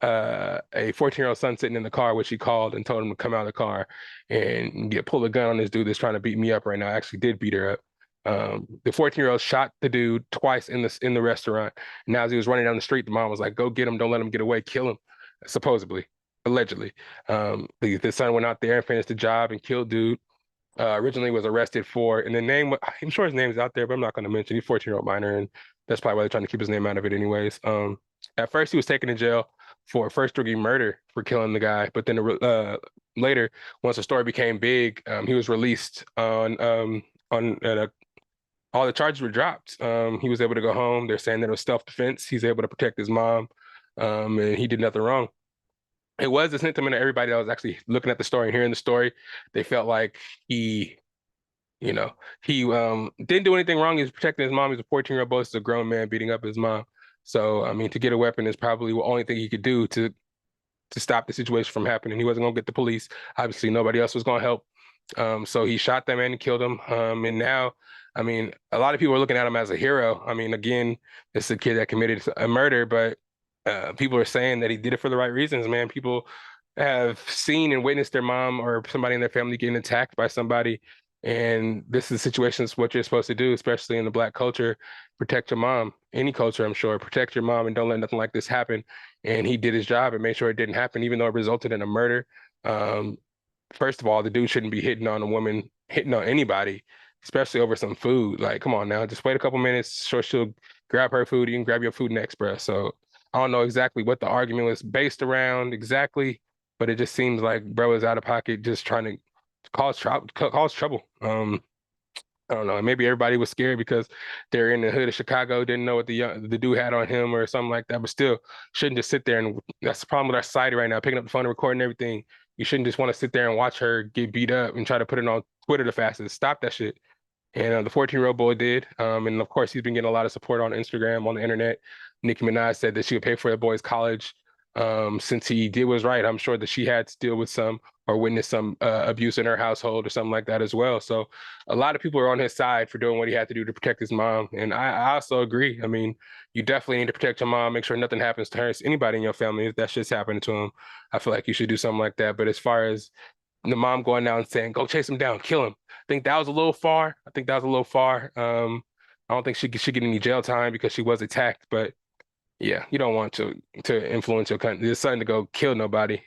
a 14-year-old son sitting in the car, which he called and told him to come out of the car and pull a gun on this dude that's trying to beat me up right now. I actually did beat her up. The 14-year-old shot the dude twice in the restaurant. Now as he was running down the street, the mom was like, "Go get him! Don't let him get away! Kill him!" Supposedly, allegedly. The son went out there and finished the job and killed dude. Originally was arrested for, and the name, I'm sure his name is out there, but I'm not going to mention. He's a 14-year-old minor, and that's probably why they're trying to keep his name out of it anyways. At first he was taken to jail for first-degree murder for killing the guy, but then later, once the story became big, he was released on all the charges were dropped. He was able to go home. They're saying that it was self-defense. He's able to protect his mom, and he did nothing wrong. It was the sentiment of everybody that was actually looking at the story and hearing the story. They felt like he didn't do anything wrong. He was protecting his mom. He's a 14-year-old boy. He's a grown man beating up his mom. So, I mean, to get a weapon is probably the only thing he could do to stop the situation from happening. He wasn't going to get the police. Obviously, nobody else was going to help. So he shot that man and killed him. And now, I mean, a lot of people are looking at him as a hero. I mean, again, it's a kid that committed a murder, but people are saying that he did it for the right reasons, man. People have seen and witnessed their mom or somebody in their family getting attacked by somebody. And this is situations what you're supposed to do, especially in the Black culture. Protect your mom. Any culture, I'm sure. Protect your mom and don't let nothing like this happen. And he did his job and made sure it didn't happen, even though it resulted in a murder. First of all, the dude shouldn't be hitting on a woman, hitting on anybody, especially over some food. Like, come on now, just wait a couple minutes. Sure, she'll grab her food. You can grab your food next, bro. So I don't know exactly what the argument was based around exactly, but it just seems like bro is out of pocket, just trying to cause trouble. I don't know. And maybe everybody was scared because they're in the hood of Chicago, didn't know what the dude had on him or something like that. But still, shouldn't just sit there. And that's the problem with our society right now. Picking up the phone and recording everything. You shouldn't just want to sit there and watch her get beat up and try to put it on Twitter the fastest. Stop that shit. And the 14-year-old boy did. And of course, he's been getting a lot of support on Instagram, on the internet. Nicki Minaj said that she would pay for the boy's college since he did what was right. I'm sure that she had to deal with some or witness some abuse in her household or something like that as well. So a lot of people are on his side for doing what he had to do to protect his mom. And I also agree. I mean, you definitely need to protect your mom, make sure nothing happens to her. Anybody in your family, if that shit's happening to him, I feel like you should do something like that. But as far as the mom going out and saying, go chase him down, kill him, I think that was a little far. I don't think she should get any jail time because she was attacked, but yeah, you don't want to influence your son to go kill nobody.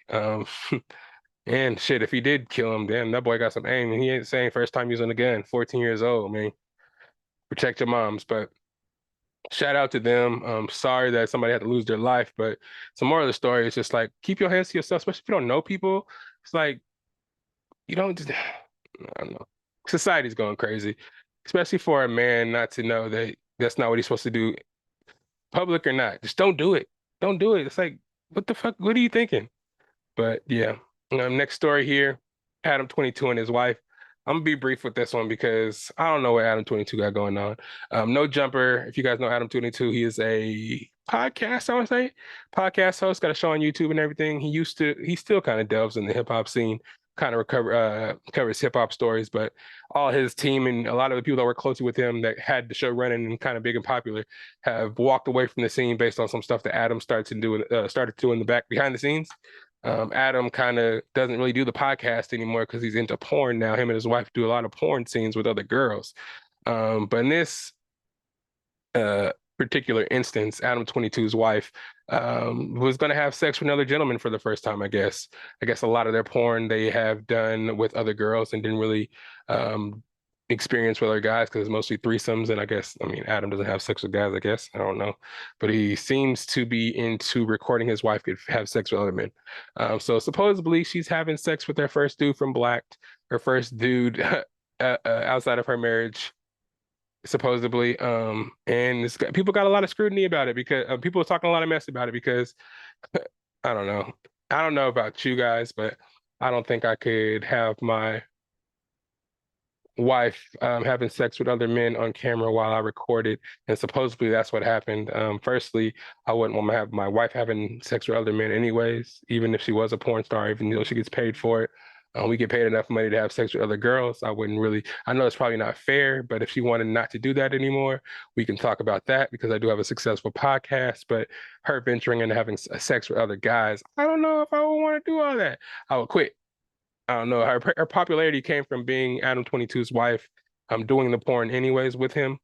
And shit, if he did kill him, damn, that boy got some aim. And he ain't saying first time using a gun, 14 years old. I mean, protect your moms. But shout out to them. Sorry that somebody had to lose their life, but some more of the story is just like keep your hands to yourself, especially if you don't know people. It's like you don't just, I don't know. Society's going crazy, especially for a man not to know that that's not what he's supposed to do, public or not. Just don't do it. Don't do it. It's like, what the fuck? What are you thinking? But yeah. Next story here, Adam 22 and his wife. I'm gonna be brief with this one because I don't know what Adam 22 got going on. No Jumper. If you guys know Adam 22, he is a podcast, I would say, podcast host, got a show on YouTube and everything. He still kind of delves in the hip hop scene, kind of covers hip hop stories, but all his team and a lot of the people that work closely with him that had the show running and kind of big and popular have walked away from the scene based on some stuff that Adam started to do in the back behind the scenes. Adam kind of doesn't really do the podcast anymore because he's into porn now. Him and his wife do a lot of porn scenes with other girls. But in this particular instance, Adam 22's wife was going to have sex with another gentleman for the first time, I guess. I guess a lot of their porn they have done with other girls and didn't really experience with other guys because it's mostly threesomes. And I mean, Adam doesn't have sex with guys, I guess. I don't know. But he seems to be into recording his wife could have sex with other men. So supposedly she's having sex with her first dude from Black, her first dude outside of her marriage, supposedly. And people got a lot of scrutiny about it because people are talking a lot of mess about it because I don't know. I don't know about you guys, but I don't think I could have my wife having sex with other men on camera while I recorded, and supposedly that's what happened. Firstly, I wouldn't want to have my wife having sex with other men anyways, even if she was a porn star, even though she gets paid for it. We get paid enough money to have sex with other girls. I wouldn't really, I know it's probably not fair, but if she wanted not to do that anymore, we can talk about that because I do have a successful podcast. But her venturing into having sex with other guys, I don't know if I would want to do all that. I would quit. I don't know. Her popularity came from being Adam 22's wife. I'm doing the porn anyways with him.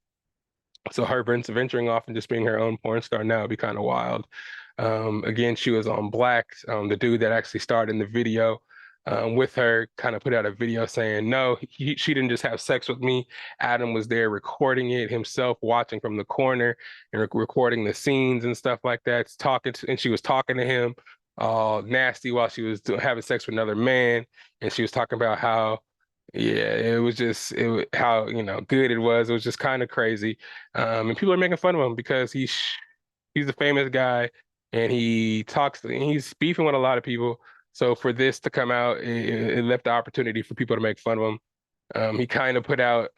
So her venturing off and just being her own porn star now would be kind of wild. Again, she was on Black. The dude that actually starred in the video with her kind of put out a video saying, no, she didn't just have sex with me. Adam was there recording it himself, watching from the corner and recording the scenes and stuff like that, and she was talking to him all nasty while she was having sex with another man. And she was talking about how yeah, how, good it was. It was just kind of crazy. And people are making fun of him because he's a famous guy and he's beefing with a lot of people. So for this to come out, it left the opportunity for people to make fun of him. He kind of put out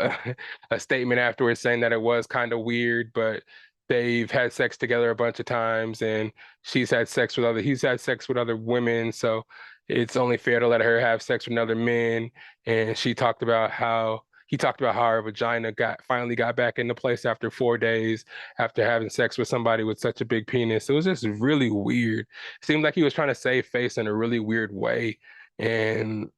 a statement afterwards saying that it was kind of weird, but they've had sex together a bunch of times and he's had sex with other women. So it's only fair to let her have sex with other men. And he talked about how her vagina finally got back into place after 4 days after having sex with somebody with such a big penis. It was just really weird. It seemed like he was trying to save face in a really weird way. And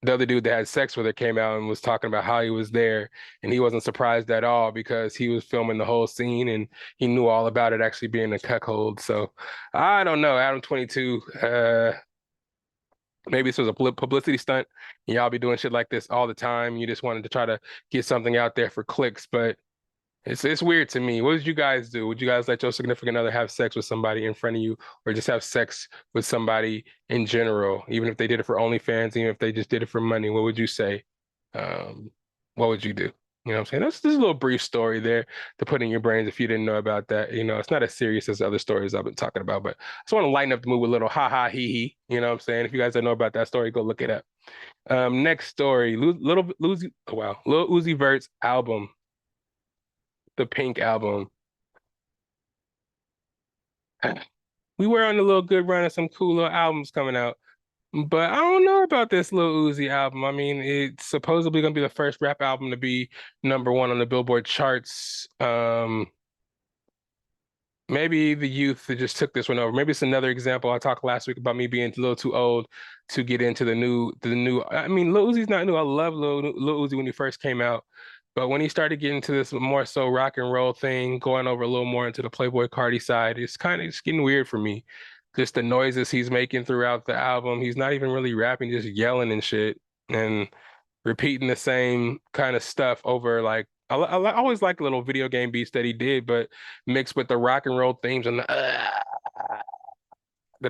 the other dude that had sex with her came out and was talking about how he was there and he wasn't surprised at all because he was filming the whole scene and he knew all about it actually being a cuckold. So I don't know, Adam 22, maybe this was a publicity stunt. Y'all be doing shit like this all the time. You just wanted to try to get something out there for clicks, but it's weird to me. What would you guys do? Would you guys let your significant other have sex with somebody in front of you, or just have sex with somebody in general, even if they did it for OnlyFans, even if they just did it for money? What would you say? What would you do? You know what I'm saying? That's just a little brief story there to put in your brains if you didn't know about that. It's not as serious as the other stories I've been talking about, but I just want to lighten up the mood with a little ha ha hee hee. You know what I'm saying? If you guys don't know about that story, go look it up. Next story, Lil Uzi Vert's album, the Pink album. We were on a little good run of some cool little albums coming out, but I don't know about this Lil Uzi album. I mean, it's supposedly gonna be the first rap album to be #1 on the Billboard charts. Maybe the youth just took this one over. Maybe it's another example. I talked last week about me being a little too old to get into the new. I mean, Lil Uzi's not new. I love Lil Uzi when he first came out. But when he started getting to this more so rock and roll thing, going over a little more into the Playboy Cardi side, it's kind of just getting weird for me. Just the noises he's making throughout the album. He's not even really rapping, just yelling and shit and repeating the same kind of stuff over like I always like little video game beats that he did, but mixed with the rock and roll themes and that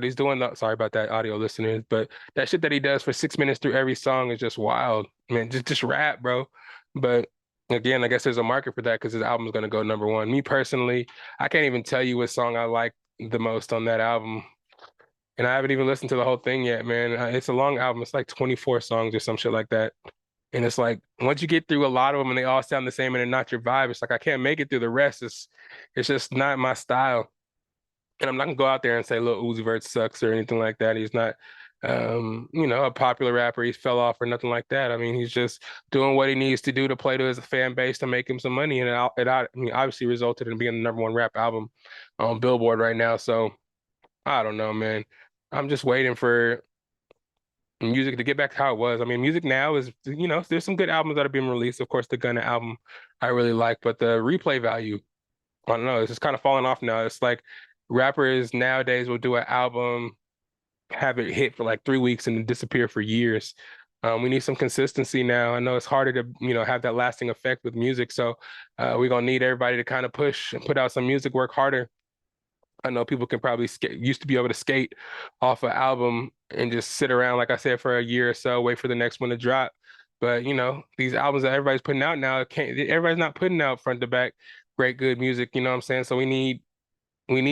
he's doing. Sorry about that, audio listeners, but that shit that he does for 6 minutes through every song is just wild, man. Just rap, bro. But again, I guess there's a market for that because his album's gonna go #1. Me personally, I can't even tell you what song I like the most on that album, and I haven't even listened to the whole thing yet, man. It's a long album. It's like 24 songs or some shit like that. And it's like once you get through a lot of them and they all sound the same and they're not your vibe, it's like I can't make it through the rest. It's just not my style. And I'm not gonna go out there and say Lil Uzi Vert sucks or anything like that. He's not a popular rapper. He fell off or nothing like that. I mean, he's just doing what he needs to do to play to his fan base to make him some money. And I mean, obviously resulted in being the #1 rap album on Billboard right now. So I don't know, man. I'm just waiting for music to get back to how it was. I mean, music now is, there's some good albums that are being released. Of course, the Gunna album I really like, but the replay value, I don't know, it's just kind of falling off now. It's like rappers nowadays will do an album, have it hit for like 3 weeks and then disappear for years. We need some consistency now. I know it's harder to, have that lasting effect with music. So we're gonna need everybody to kind of push and put out some music, work harder. I know people can probably used to be able to skate off an album and just sit around, like I said, for a year or so, wait for the next one to drop. But these albums that everybody's putting out now, everybody's not putting out front to back great, good music. You know what I'm saying? So we need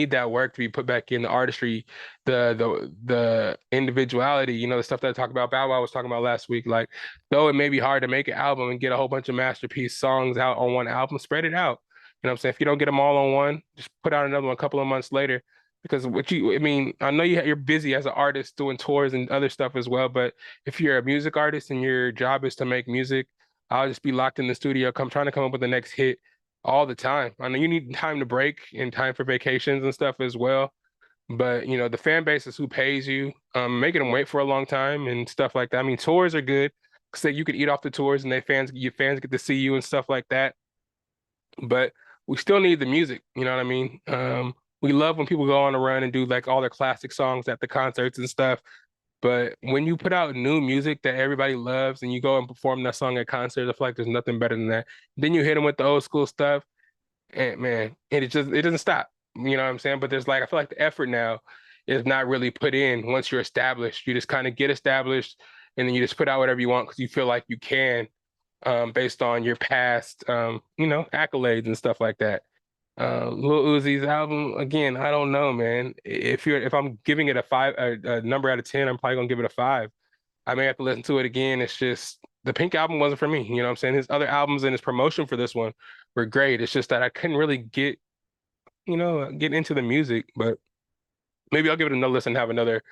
that work to be put back in the artistry, the individuality, the stuff that I talked about, Bow Wow was talking about last week. Like, though it may be hard to make an album and get a whole bunch of masterpiece songs out on one album, spread it out. You know what I'm saying? If you don't get them all on one, just put out another one a couple of months later. Because I know you're busy as an artist doing tours and other stuff as well, but if you're a music artist and your job is to make music, I'll just be locked in the studio, trying to come up with the next hit all the time. I know you need time to break and time for vacations and stuff as well, but the fan base is who pays you. Making them wait for a long time and stuff like that. I mean, tours are good because you could eat off the tours and your fans get to see you and stuff like that. But we still need the music, you know what I mean? We love when people go on a run and do like all their classic songs at the concerts and stuff. But when you put out new music that everybody loves and you go and perform that song at concerts, I feel like there's nothing better than that. Then you hit them with the old school stuff, and man, it doesn't stop. You know what I'm saying? But there's like I feel like the effort now is not really put in once you're established. You just kind of get established and then you just put out whatever you want because you feel like you can, based on your past, accolades and stuff like that. Lil Uzi's album, again, I don't know, man. If I'm giving it a number out of 10, I'm probably gonna give it a 5. I may have to listen to it again. It's just the Pink album wasn't for me. You know what I'm saying? His other albums and his promotion for this one were great. It's just that I couldn't really get into the music, but maybe I'll give it another listen and have another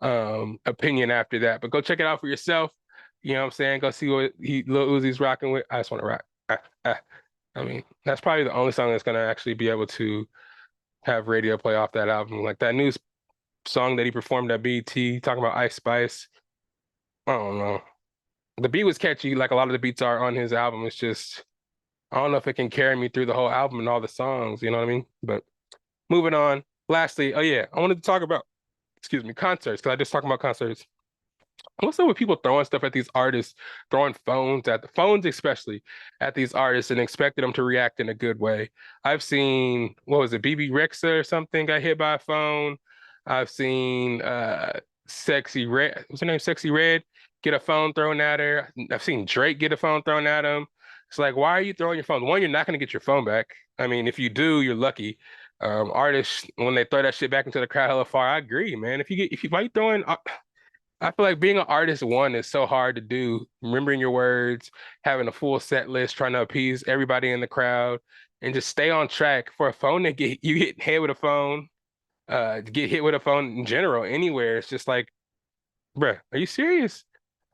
opinion after that. But go check it out for yourself. You know what I'm saying? Go see what Lil Uzi's rocking with. I just want to rock. I mean, that's probably the only song that's gonna actually be able to have radio play off that album. Like that new song that he performed at BET, talking about Ice Spice. I don't know. The beat was catchy, like a lot of the beats are on his album. It's just I don't know if it can carry me through the whole album and all the songs. You know what I mean? But moving on. Lastly, oh yeah, I wanted to talk about, excuse me, concerts because I just talked about concerts. What's up with people throwing stuff at these artists, throwing phones at the phones, especially at these artists, and expecting them to react in a good way? I've seen, what was it, BB Rexa or something got hit by a phone. I've seen Sexy Red, what's her name? Sexy Red get a phone thrown at her. I've seen Drake get a phone thrown at him. It's like, why are you throwing your phone? One, you're not going to get your phone back. I mean, if you do, you're lucky. Artists, when they throw that shit back into the crowd hella far, I agree, man. Why you throwing? I feel like being an artist, one, is so hard to do. Remembering your words, having a full set list, trying to appease everybody in the crowd, and just stay on track. For a phone to get hit with a phone, to get hit with a phone in general, anywhere, it's just like, bruh, are you serious?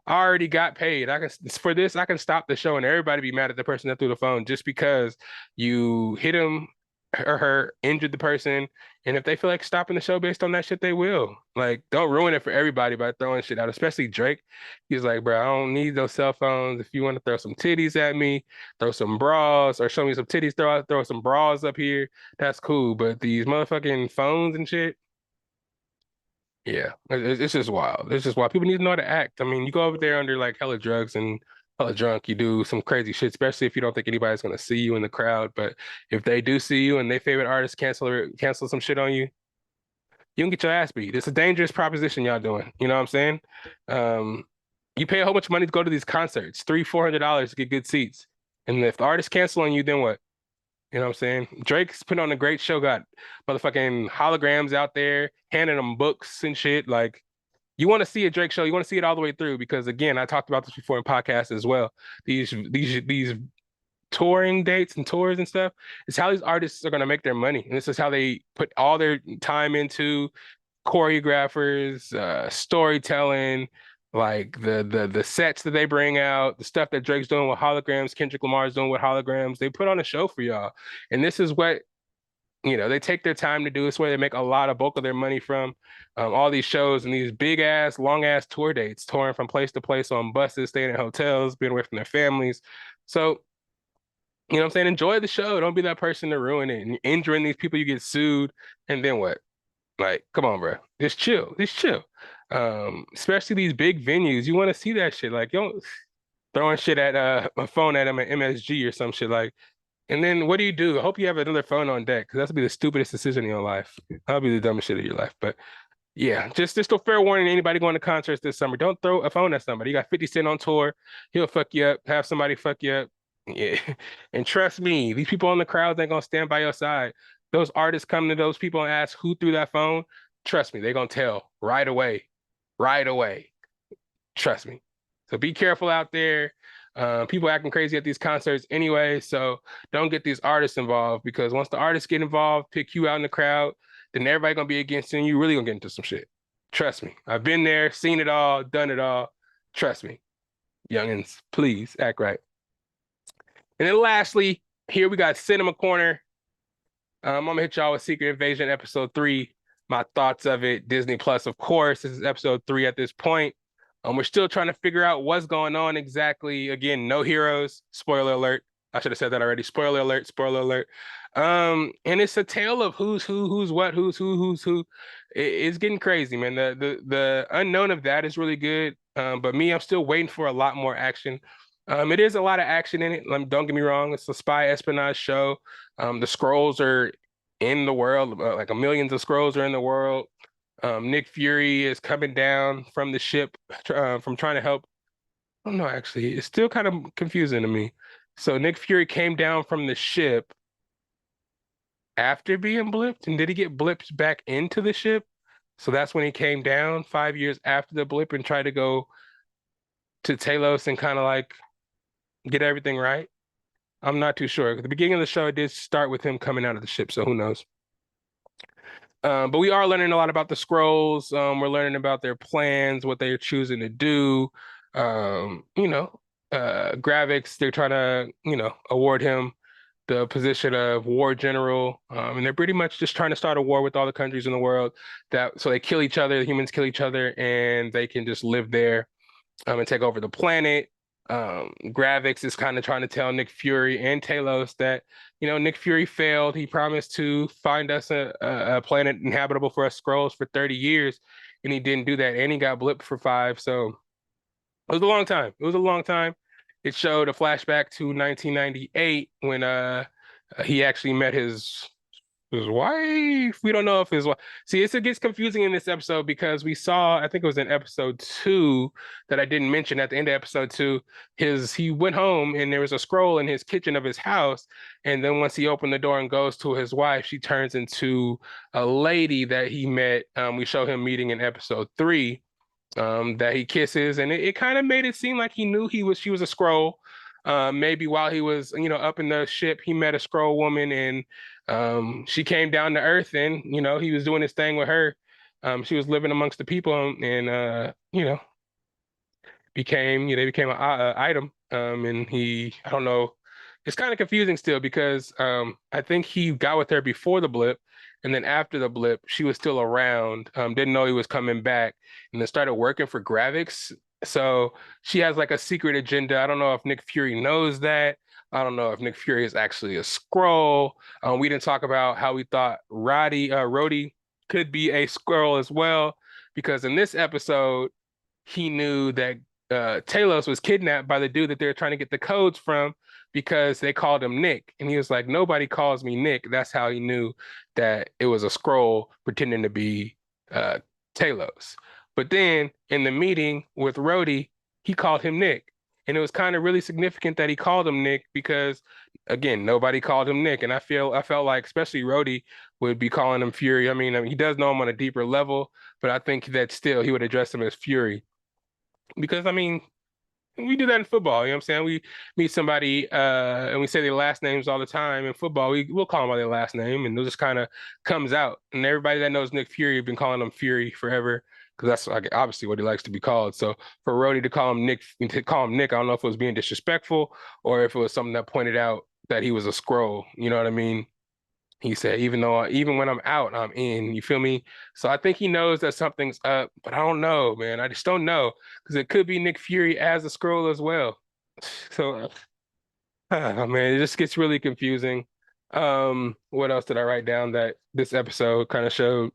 I already got paid. I can stop the show and everybody be mad at the person that threw the phone just because you hit him or her, injured the person. And if they feel like stopping the show based on that shit, they will. Like, don't ruin it for everybody by throwing shit out, especially Drake. He's like, bro, I don't need those cell phones. If you want to throw some titties at me, throw some bras, or show me some titties, throw some bras up here. That's cool. But these motherfucking phones and shit, yeah, it's just wild. It's just wild. People need to know how to act. I mean, you go over there under like hella drugs and hella drunk, you do some crazy shit, especially if you don't think anybody's gonna see you in the crowd. But if they do see you and their favorite artist cancel some shit on you, you can get your ass beat. It's a dangerous proposition y'all doing. You know what I'm saying? Um, you pay a whole bunch of money to go to these concerts, $300-$400 to get good seats. And if the artist cancel on you, then what? You know what I'm saying? Drake's put on a great show, got motherfucking holograms out there, handing them books and shit. Like, you want to see a Drake show, you want to see it all the way through because again, I talked about this before in podcasts as well. These touring dates and tours and stuff, it's how these artists are gonna make their money. And this is how they put all their time into choreographers, storytelling, like the sets that they bring out, the stuff that Drake's doing with holograms, Kendrick Lamar's doing with holograms. They put on a show for y'all. And this is what they take their time to do. It's where they make a lot of bulk of their money from. All these shows and these big ass, long ass tour dates, touring from place to place on buses, staying in hotels, being away from their families. So, you know what I'm saying? Enjoy the show. Don't be that person to ruin it. And injuring these people, you get sued. And then what? Like, come on, bro. Just chill. Just chill. Especially these big venues. You want to see that shit. Like, you don't throwing shit at a phone at them at MSG or some shit. Like, and then what do? I hope you have another phone on deck because that'll be the stupidest decision in your life. That'll be the dumbest shit of your life. But yeah, just a fair warning to anybody going to concerts this summer. Don't throw a phone at somebody. You got 50 Cent on tour. He'll fuck you up. Have somebody fuck you up. Yeah. And trust me, these people in the crowd ain't gonna stand by your side. Those artists come to those people and ask who threw that phone. Trust me, they're gonna tell right away. Right away. Trust me. So be careful out there. People acting crazy at these concerts anyway, so don't get these artists involved because once the artists get involved, pick you out in the crowd, then everybody gonna be against you and you really gonna get into some shit. Trust me. I've been there, seen it all, done it all. Trust me. Youngins, please act right. And then lastly, here we got Cinema Corner. I'm gonna hit y'all with Secret Invasion episode 3. My thoughts of it. Disney Plus, of course. This is episode 3 at this point. We're still trying to figure out what's going on exactly. Again, no heroes. Spoiler alert. I should have said that already. Spoiler alert. Spoiler alert. And it's a tale of who's who, who's what, who's who. It's getting crazy, man. The unknown of that is really good. But me, I'm still waiting for a lot more action. It is a lot of action in it. Don't get me wrong. It's a spy espionage show. The scrolls are in the world. Like millions of scrolls are in the world. Nick Fury is coming down from the ship from trying to help. I don't know, actually. It's still kind of confusing to me. So Nick Fury came down from the ship after being blipped, and did he get blipped back into the ship? So that's when he came down 5 years after the blip and tried to go to Talos and kind of like get everything right. I'm not too sure. At the beginning of the show, it did start with him coming out of the ship, so who knows? But we are learning a lot about the scrolls. We're learning about their plans, what they're choosing to do. Gravix, they're trying to, award him the position of war general. And they're pretty much just trying to start a war with all the countries in the world so they kill each other, the humans kill each other, and they can just live there and take over the planet. Gravix is kind of trying to tell Nick Fury and Talos that, Nick Fury failed. He promised to find us a planet inhabitable for us Skrulls for 30 years, and he didn't do that, and he got blipped for 5. So it was a long time. It showed a flashback to 1998 when he actually met his wife. We don't know if his wife. See, it gets confusing in this episode because we saw, I think it was in episode 2 that I didn't mention at the end of episode 2, he went home and there was a scroll in his kitchen of his house. And then once he opened the door and goes to his wife, she turns into a lady that he met. We show him meeting in episode 3. That he kisses, and it kind of made it seem like he knew she was a Skrull. Maybe while he was, up in the ship, he met a Skrull woman, and she came down to Earth, and he was doing his thing with her. She was living amongst the people, and they became an item. And I don't know, it's kind of confusing still because I think he got with her before the blip. And then after the blip, she was still around, didn't know he was coming back, and then started working for Gravix. So she has like a secret agenda. I don't know if Nick Fury knows that. I don't know if Nick Fury is actually a Skrull. We didn't talk about how we thought Rhodey could be a Skrull as well, because in this episode, he knew that Talos was kidnapped by the dude that they're trying to get the codes from because they called him Nick. And he was like, nobody calls me Nick. That's how he knew that it was a Skrull pretending to be Talos. But then in the meeting with Rhodey, he called him Nick. And it was kind of really significant that he called him Nick because, again, nobody called him Nick. And I felt like especially Rhodey would be calling him Fury. I mean, he does know him on a deeper level, but I think that still he would address him as Fury. Because, we do that in football, you know what I'm saying? We meet somebody and we say their last names all the time. In football, we'll call them by their last name, and it just kind of comes out. And everybody that knows Nick Fury have been calling him Fury forever because that's like obviously what he likes to be called. So for Rhodey to call him Nick, I don't know if it was being disrespectful or if it was something that pointed out that he was a Skrull. You know what I mean? He said, even when I'm out, I'm in. You feel me? So I think he knows that something's up, but I don't know, man. I just don't know because it could be Nick Fury as a Skrull as well. So, man, it just gets really confusing. What else did I write down that this episode kind of showed?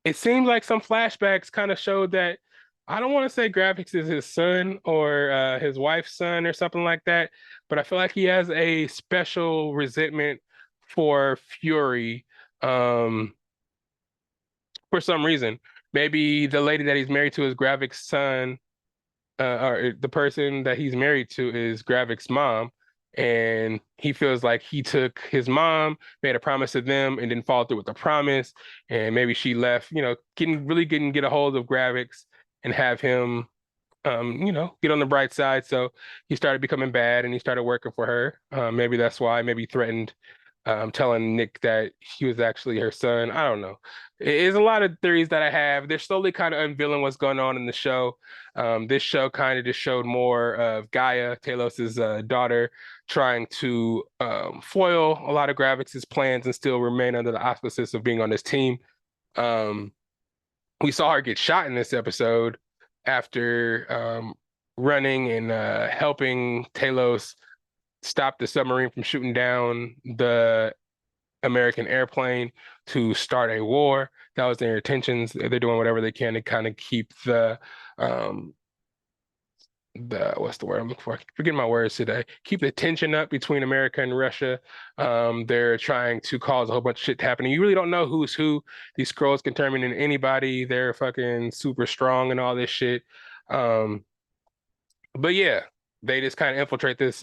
It seems like some flashbacks kind of showed that I don't want to say Gravix is his son or his wife's son or something like that, but I feel like he has a special resentment for Fury for some reason. Maybe the lady that he's married to is Gravix's son, or the person that he's married to is Gravix's mom, and he feels like he took his mom, made a promise to them, and didn't follow through with the promise, and maybe she left, couldn't get a hold of Gravix and have him, get on the bright side. So he started becoming bad and he started working for her. Maybe that's why, maybe he threatened telling Nick that he was actually her son. I don't know. It's a lot of theories that I have. They're slowly kind of unveiling what's going on in the show. This show kind of just showed more of Gaia, Talos's daughter, trying to foil a lot of Gravix's plans and still remain under the auspices of being on this team. Um, we saw her get shot in this episode after running and helping Talos stop the submarine from shooting down the American airplane to start a war. That was their intentions. They're doing whatever they can to kind of keep the what's the word I'm looking for? I keep forgetting my words today. Keep the tension up between America and Russia. They're trying to cause a whole bunch of shit happening. You really don't know who's who. These scrolls can turn into anybody. They're fucking super strong and all this shit. But yeah, they just kind of infiltrate this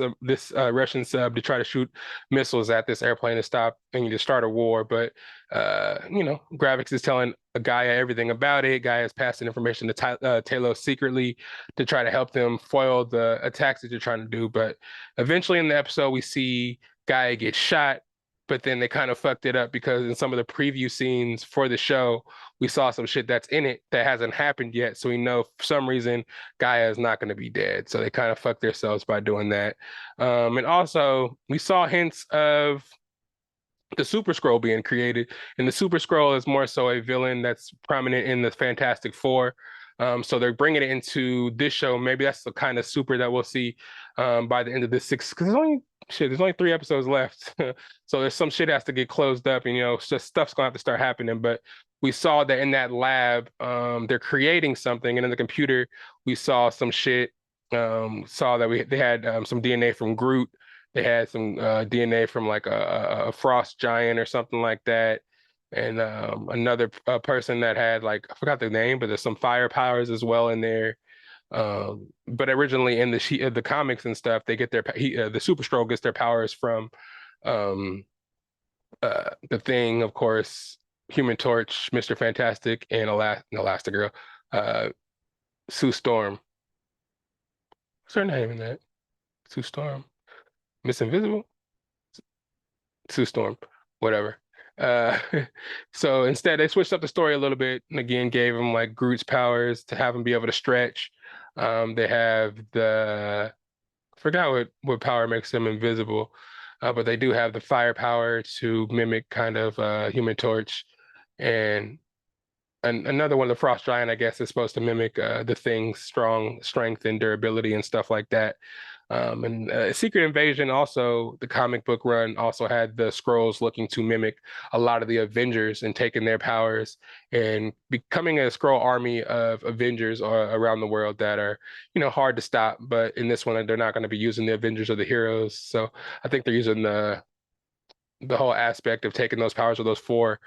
Russian sub to try to shoot missiles at this airplane to stop and to start a war. But Gravix is telling Gaia everything about it. Gaia is passing information to Talos secretly to try to help them foil the attacks that they're trying to do. But eventually in the episode, we see Gaia get shot. But then they kind of fucked it up because in some of the preview scenes for the show, we saw some shit that's in it that hasn't happened yet. So we know for some reason Gaia is not going to be dead. So they kind of fucked themselves by doing that. And also we saw hints of the Super Skrull being created, and the Super Skrull is more so a villain that's prominent in the Fantastic Four. So they're bringing it into this show. Maybe that's the kind of super that we'll see by the end of this six. Because there's only 3 episodes left, so there's some shit has to get closed up, and just stuff's gonna have to start happening. But we saw that in that lab, they're creating something, and in the computer, we saw some shit. Saw that they had some DNA from Groot. They had some DNA from like a frost giant or something like that, and another person that had like I forgot the name, but there's some fire powers as well in there. But originally in the comics and stuff, they get the Super Skrull gets their powers from the Thing, of course, Human Torch, Mr. Fantastic, and Elastigirl, Sue Storm. What's her name in that? Sue Storm, Miss Invisible, Sue Storm, whatever. Uh, so instead, they switched up the story a little bit, and again gave him like Groot's powers to have him be able to stretch. They have I forgot what power makes them invisible, but they do have the firepower to mimic kind of Human Torch, and another one, the Frost Giant, I guess, is supposed to mimic the Thing's strong strength and durability and stuff like that. And Secret Invasion, also the comic book run, also had the Skrulls looking to mimic a lot of the Avengers and taking their powers and becoming a Skrull army of Avengers around the world that are, hard to stop. But in this one, they're not going to be using the Avengers or the heroes. So I think they're using the whole aspect of taking those powers of those 4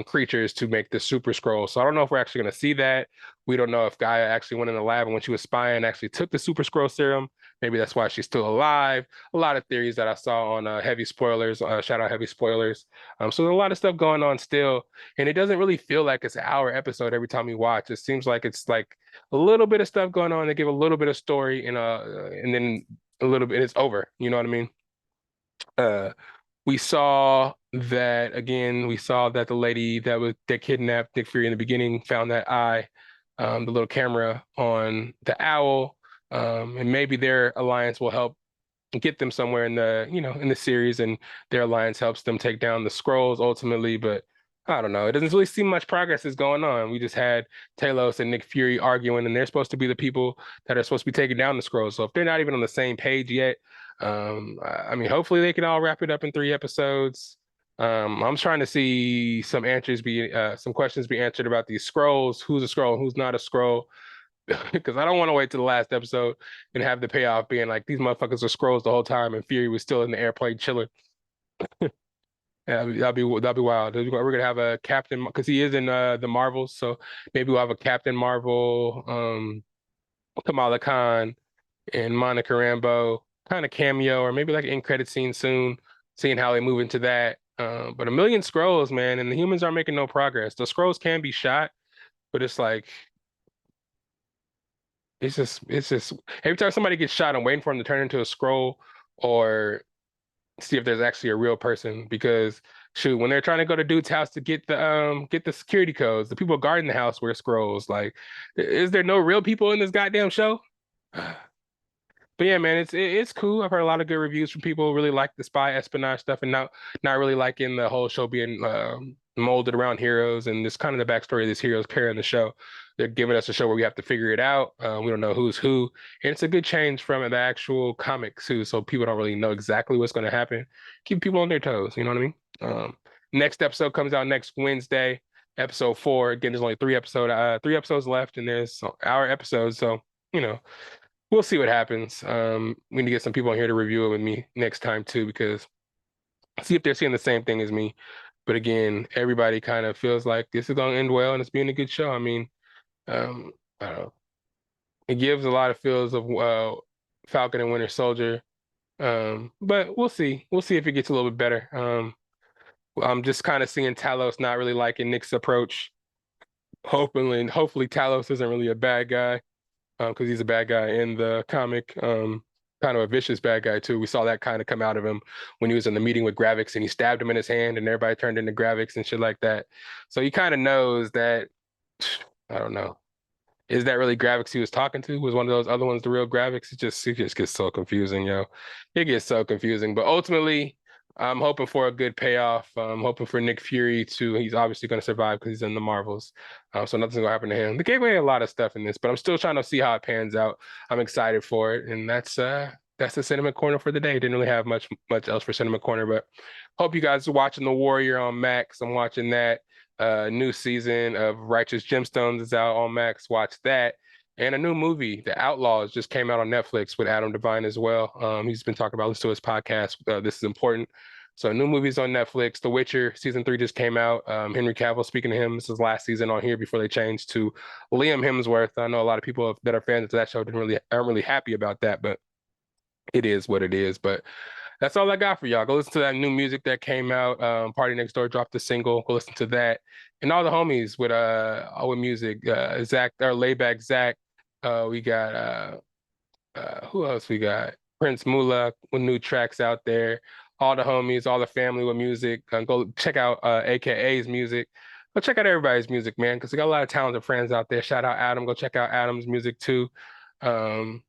creatures to make the Super Skrull. So I don't know if we're actually going to see that. We don't know if Gaia actually went in the lab and when she was spying actually took the Super Skrull serum. Maybe that's why she's still alive. A lot of theories that I saw on Heavy Spoilers, shout out Heavy Spoilers. So there's a lot of stuff going on still, and it doesn't really feel like it's an hour episode every time we watch. It seems like it's like a little bit of stuff going on. They give a little bit of story and then a little bit, it's over. You know what I mean? We saw that again. We saw that the lady that kidnapped Nick Fury in the beginning found that eye, the little camera on the owl, and maybe their alliance will help get them somewhere in the series, and their alliance helps them take down the Skrulls ultimately. But I don't know. It doesn't really seem much progress is going on. We just had Talos and Nick Fury arguing, and they're supposed to be the people that are supposed to be taking down the Skrulls. So if they're not even on the same page yet, I mean, hopefully they can all wrap it up in 3 episodes. I'm trying to see some questions be answered about these Skrulls, who's a Skrull and who's not a Skrull, because I don't want to wait to the last episode and have the payoff being like these motherfuckers are Skrulls the whole time and Fury was still in the airplane chilling. Yeah, that'd be wild. We're gonna have a Captain because he is in the Marvels, so maybe we'll have a Captain Marvel, Kamala Khan, and Monica Rambeau kind of cameo, or maybe like an end credit scene soon, seeing how they move into that. But a million Skrulls, man, and the humans aren't making no progress. The Skrulls can be shot, but it's like it's just every time somebody gets shot, I'm waiting for them to turn into a Skrull or see if there's actually a real person, because shoot, when they're trying to go to dude's house to get the security codes, the people guarding the house wear scrolls. Like, is there no real people in this goddamn show? But yeah, man, it's cool. I've heard a lot of good reviews from people who really like the spy espionage stuff, and not really liking the whole show being molded around heroes, and this kind of the backstory of these heroes carrying the show. They're giving us a show where we have to figure it out. We don't know who's who, and it's a good change from the actual comics too. So people don't really know exactly what's going to happen. Keep people on their toes. You know what I mean? Next episode comes out next Wednesday, episode 4. Again, there's only 3 episodes left, and there's our episodes. So you know, we'll see what happens. We need to get some people on here to review it with me next time too, because see if they're seeing the same thing as me. But again, everybody kind of feels like this is going to end well and it's being a good show. I mean, I don't know. It gives a lot of feels of Falcon and Winter Soldier. But we'll see. We'll see if it gets a little bit better. I'm just kind of seeing Talos not really liking Nick's approach. Hopefully Talos isn't really a bad guy, because he's a bad guy in the comic. Kind of a vicious bad guy too. We saw that kind of come out of him when he was in the meeting with Gravix and he stabbed him in his hand and everybody turned into Gravix and shit like that. So he kind of knows that, I don't know. Is that really Gravix he was talking to? Was one of those other ones the real Gravix? It just gets so confusing, yo. It gets so confusing. But ultimately, I'm hoping for a good payoff. I'm hoping for Nick Fury he's obviously going to survive because he's in the Marvels. So nothing's going to happen to him. They gave away a lot of stuff in this, but I'm still trying to see how it pans out. I'm excited for it. And that's the Cinema Corner for the day. Didn't really have much else for Cinema Corner, but hope you guys are watching The Warrior on Max. I'm watching that. New season of Righteous Gemstones is out on Max. Watch that. And a new movie, The Outlaws, just came out on Netflix with Adam Devine as well. He's been talking about, listen to his podcast, This Is Important. So new movies on Netflix. The Witcher season 3 just came out. Henry Cavill, speaking to him, this is last season on here before they changed to Liam Hemsworth. I know a lot of people that are fans of that show aren't really happy about that, but it is what it is. But that's all I got for y'all. Go listen to that new music that came out. Party Next Door dropped a single. Go listen to that. And all the homies with music. Zach, or Layback Zach. We got who else we got? Prince Mula with new tracks out there. All the homies, all the family with music. Go check out AKA's music. Go check out everybody's music, man, because we got a lot of talented friends out there. Shout out Adam. Go check out Adam's music too. Not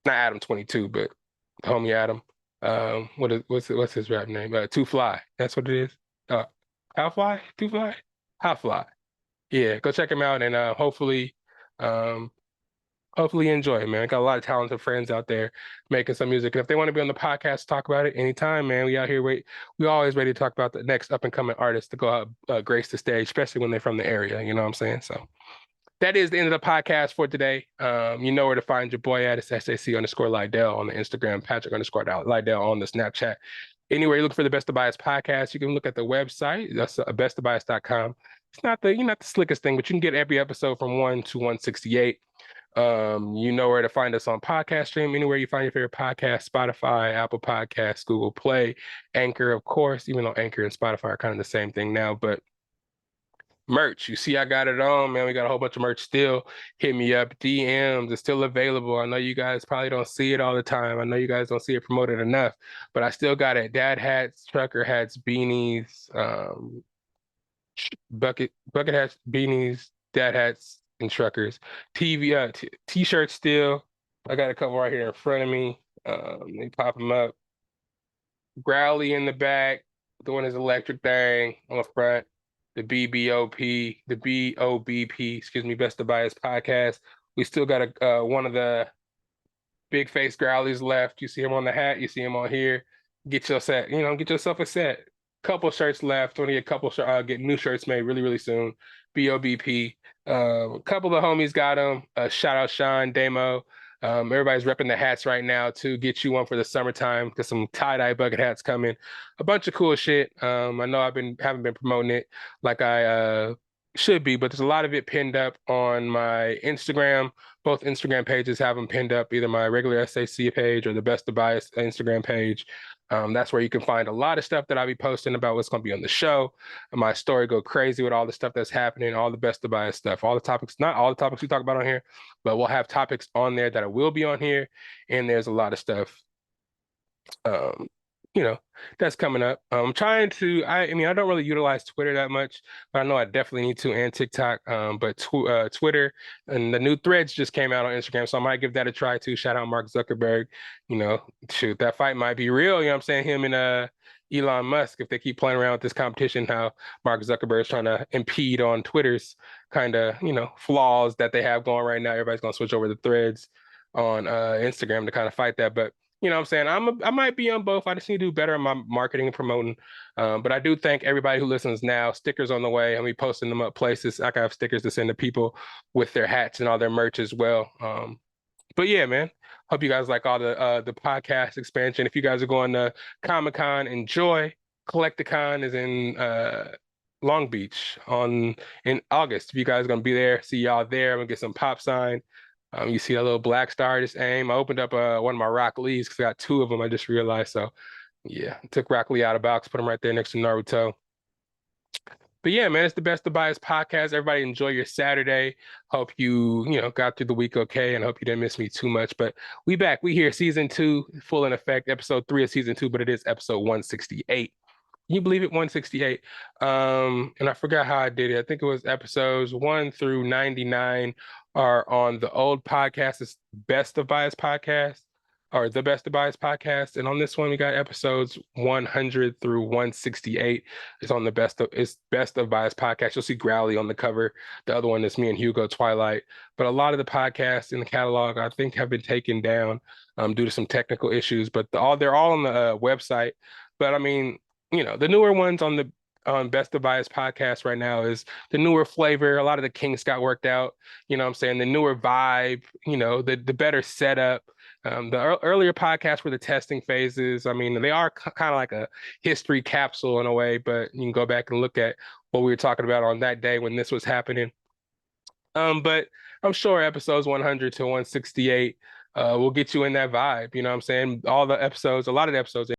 Adam 22, but homie Adam. What's his rap name? Two Fly. That's what it is. How Fly? Two Fly? How Fly. Yeah, go check him out and hopefully you enjoy it, man. Got a lot of talented friends out there making some music. And if they want to be on the podcast, talk about it anytime, man. We out here we always ready to talk about the next up and coming artists to go out, grace the stage, especially when they're from the area. You know what I'm saying? So that is the end of the podcast for today. You know where to find your boy at. It's SAC_Lydell on the Instagram, Patrick_Lydell on the Snapchat. Anywhere you look for the Best of Bias podcast, you can look at the website. That's bestofbias.com. It's not the slickest thing, but you can get every episode from 1 to 168. You know where to find us on podcast stream, anywhere you find your favorite podcast, Spotify, Apple Podcasts, Google Play, Anchor, of course, even though Anchor and Spotify are kind of the same thing now, but merch, you see I got it on, man. We got a whole bunch of merch still. Hit me up. DMs is still available. I know you guys probably don't see it all the time. I know you guys don't see it promoted enough, but I still got it. Dad hats, trucker hats, beanies, bucket hats, beanies, dad hats, and truckers. T-shirts still. I got a couple right here in front of me. Let me pop them up. Growly in the back, doing his electric thing on the front. The BOBP, excuse me, Best of Bias podcast. We still got one of the big face Growlies left. You see him on the hat, you see him on here. Get yourself a set. Couple shirts left. Only a couple get new shirts made really, really soon. BOBP. A couple of the homies got them. Shout out Sean, Damo. Everybody's repping the hats right now to get you one for the summertime. Got some tie-dye bucket hats coming. A bunch of cool shit. I know haven't been promoting it like I should be, but there's a lot of it pinned up on my Instagram. Both Instagram pages have them pinned up, either my regular SAC page or the Best of Bias Instagram page. That's where you can find a lot of stuff that I'll be posting about what's going to be on the show. And my story go crazy with all the stuff that's happening, all the Best of Bias stuff, all the topics, not all the topics we talk about on here, but we'll have topics on there that will be on here. And there's a lot of stuff that's coming up. I'm trying to. I mean, I don't really utilize Twitter that much, but I know I definitely need to, and TikTok. But Twitter and the new Threads just came out on Instagram, so I might give that a try too. Shout out Mark Zuckerberg. Shoot, that fight might be real. You know what I'm saying? Him and Elon Musk, if they keep playing around with this competition, how Mark Zuckerberg is trying to impede on Twitter's kind of flaws that they have going right now. Everybody's gonna switch over to Threads on Instagram to kind of fight that, but. You know what I'm saying? I might be on both. I just need to do better on my marketing and promoting. But I do thank everybody who listens now. Stickers on the way. I'm be posting them up places. I can have stickers to send to people with their hats and all their merch as well. But yeah, man. Hope you guys like all the podcast expansion. If you guys are going to Comic-Con, enjoy. Collecticon is in Long Beach in August. If you guys are gonna be there, see y'all there. I'm gonna get some pop sign. You see that little black star, just aim. I opened up one of my Rock Lees because I got two of them. I just realized. So yeah, took Rock Lee out of box, put him right there next to Naruto. But yeah, man, it's the Best of Bias podcast. Everybody enjoy your Saturday. Hope you got through the week okay, and hope you didn't miss me too much. But we back. We here, season 2, full in effect, episode 3 of season 2, but it is episode 168. Can you believe it? 168. And I forgot how I did it. I think it was episodes 1 through 99 are on the old podcast. It's Best of Bias Podcast, or the Best of Bias Podcast. And on this one, we got episodes 100 through 168. It's on the Best of Bias Podcast. You'll see Growly on the cover. The other one is me and Hugo Twilight. But a lot of the podcasts in the catalog, I think, have been taken down due to some technical issues. But they're all on the website. But I mean, the newer ones on Best of Bias podcast right now is the newer flavor. A lot of the kinks got worked out. You know what I'm saying? The newer vibe, the better setup. The earlier podcasts were the testing phases. I mean, they are kind of like a history capsule in a way, but you can go back and look at what we were talking about on that day when this was happening. But I'm sure episodes 100 to 168 will get you in that vibe. You know what I'm saying? A lot of the episodes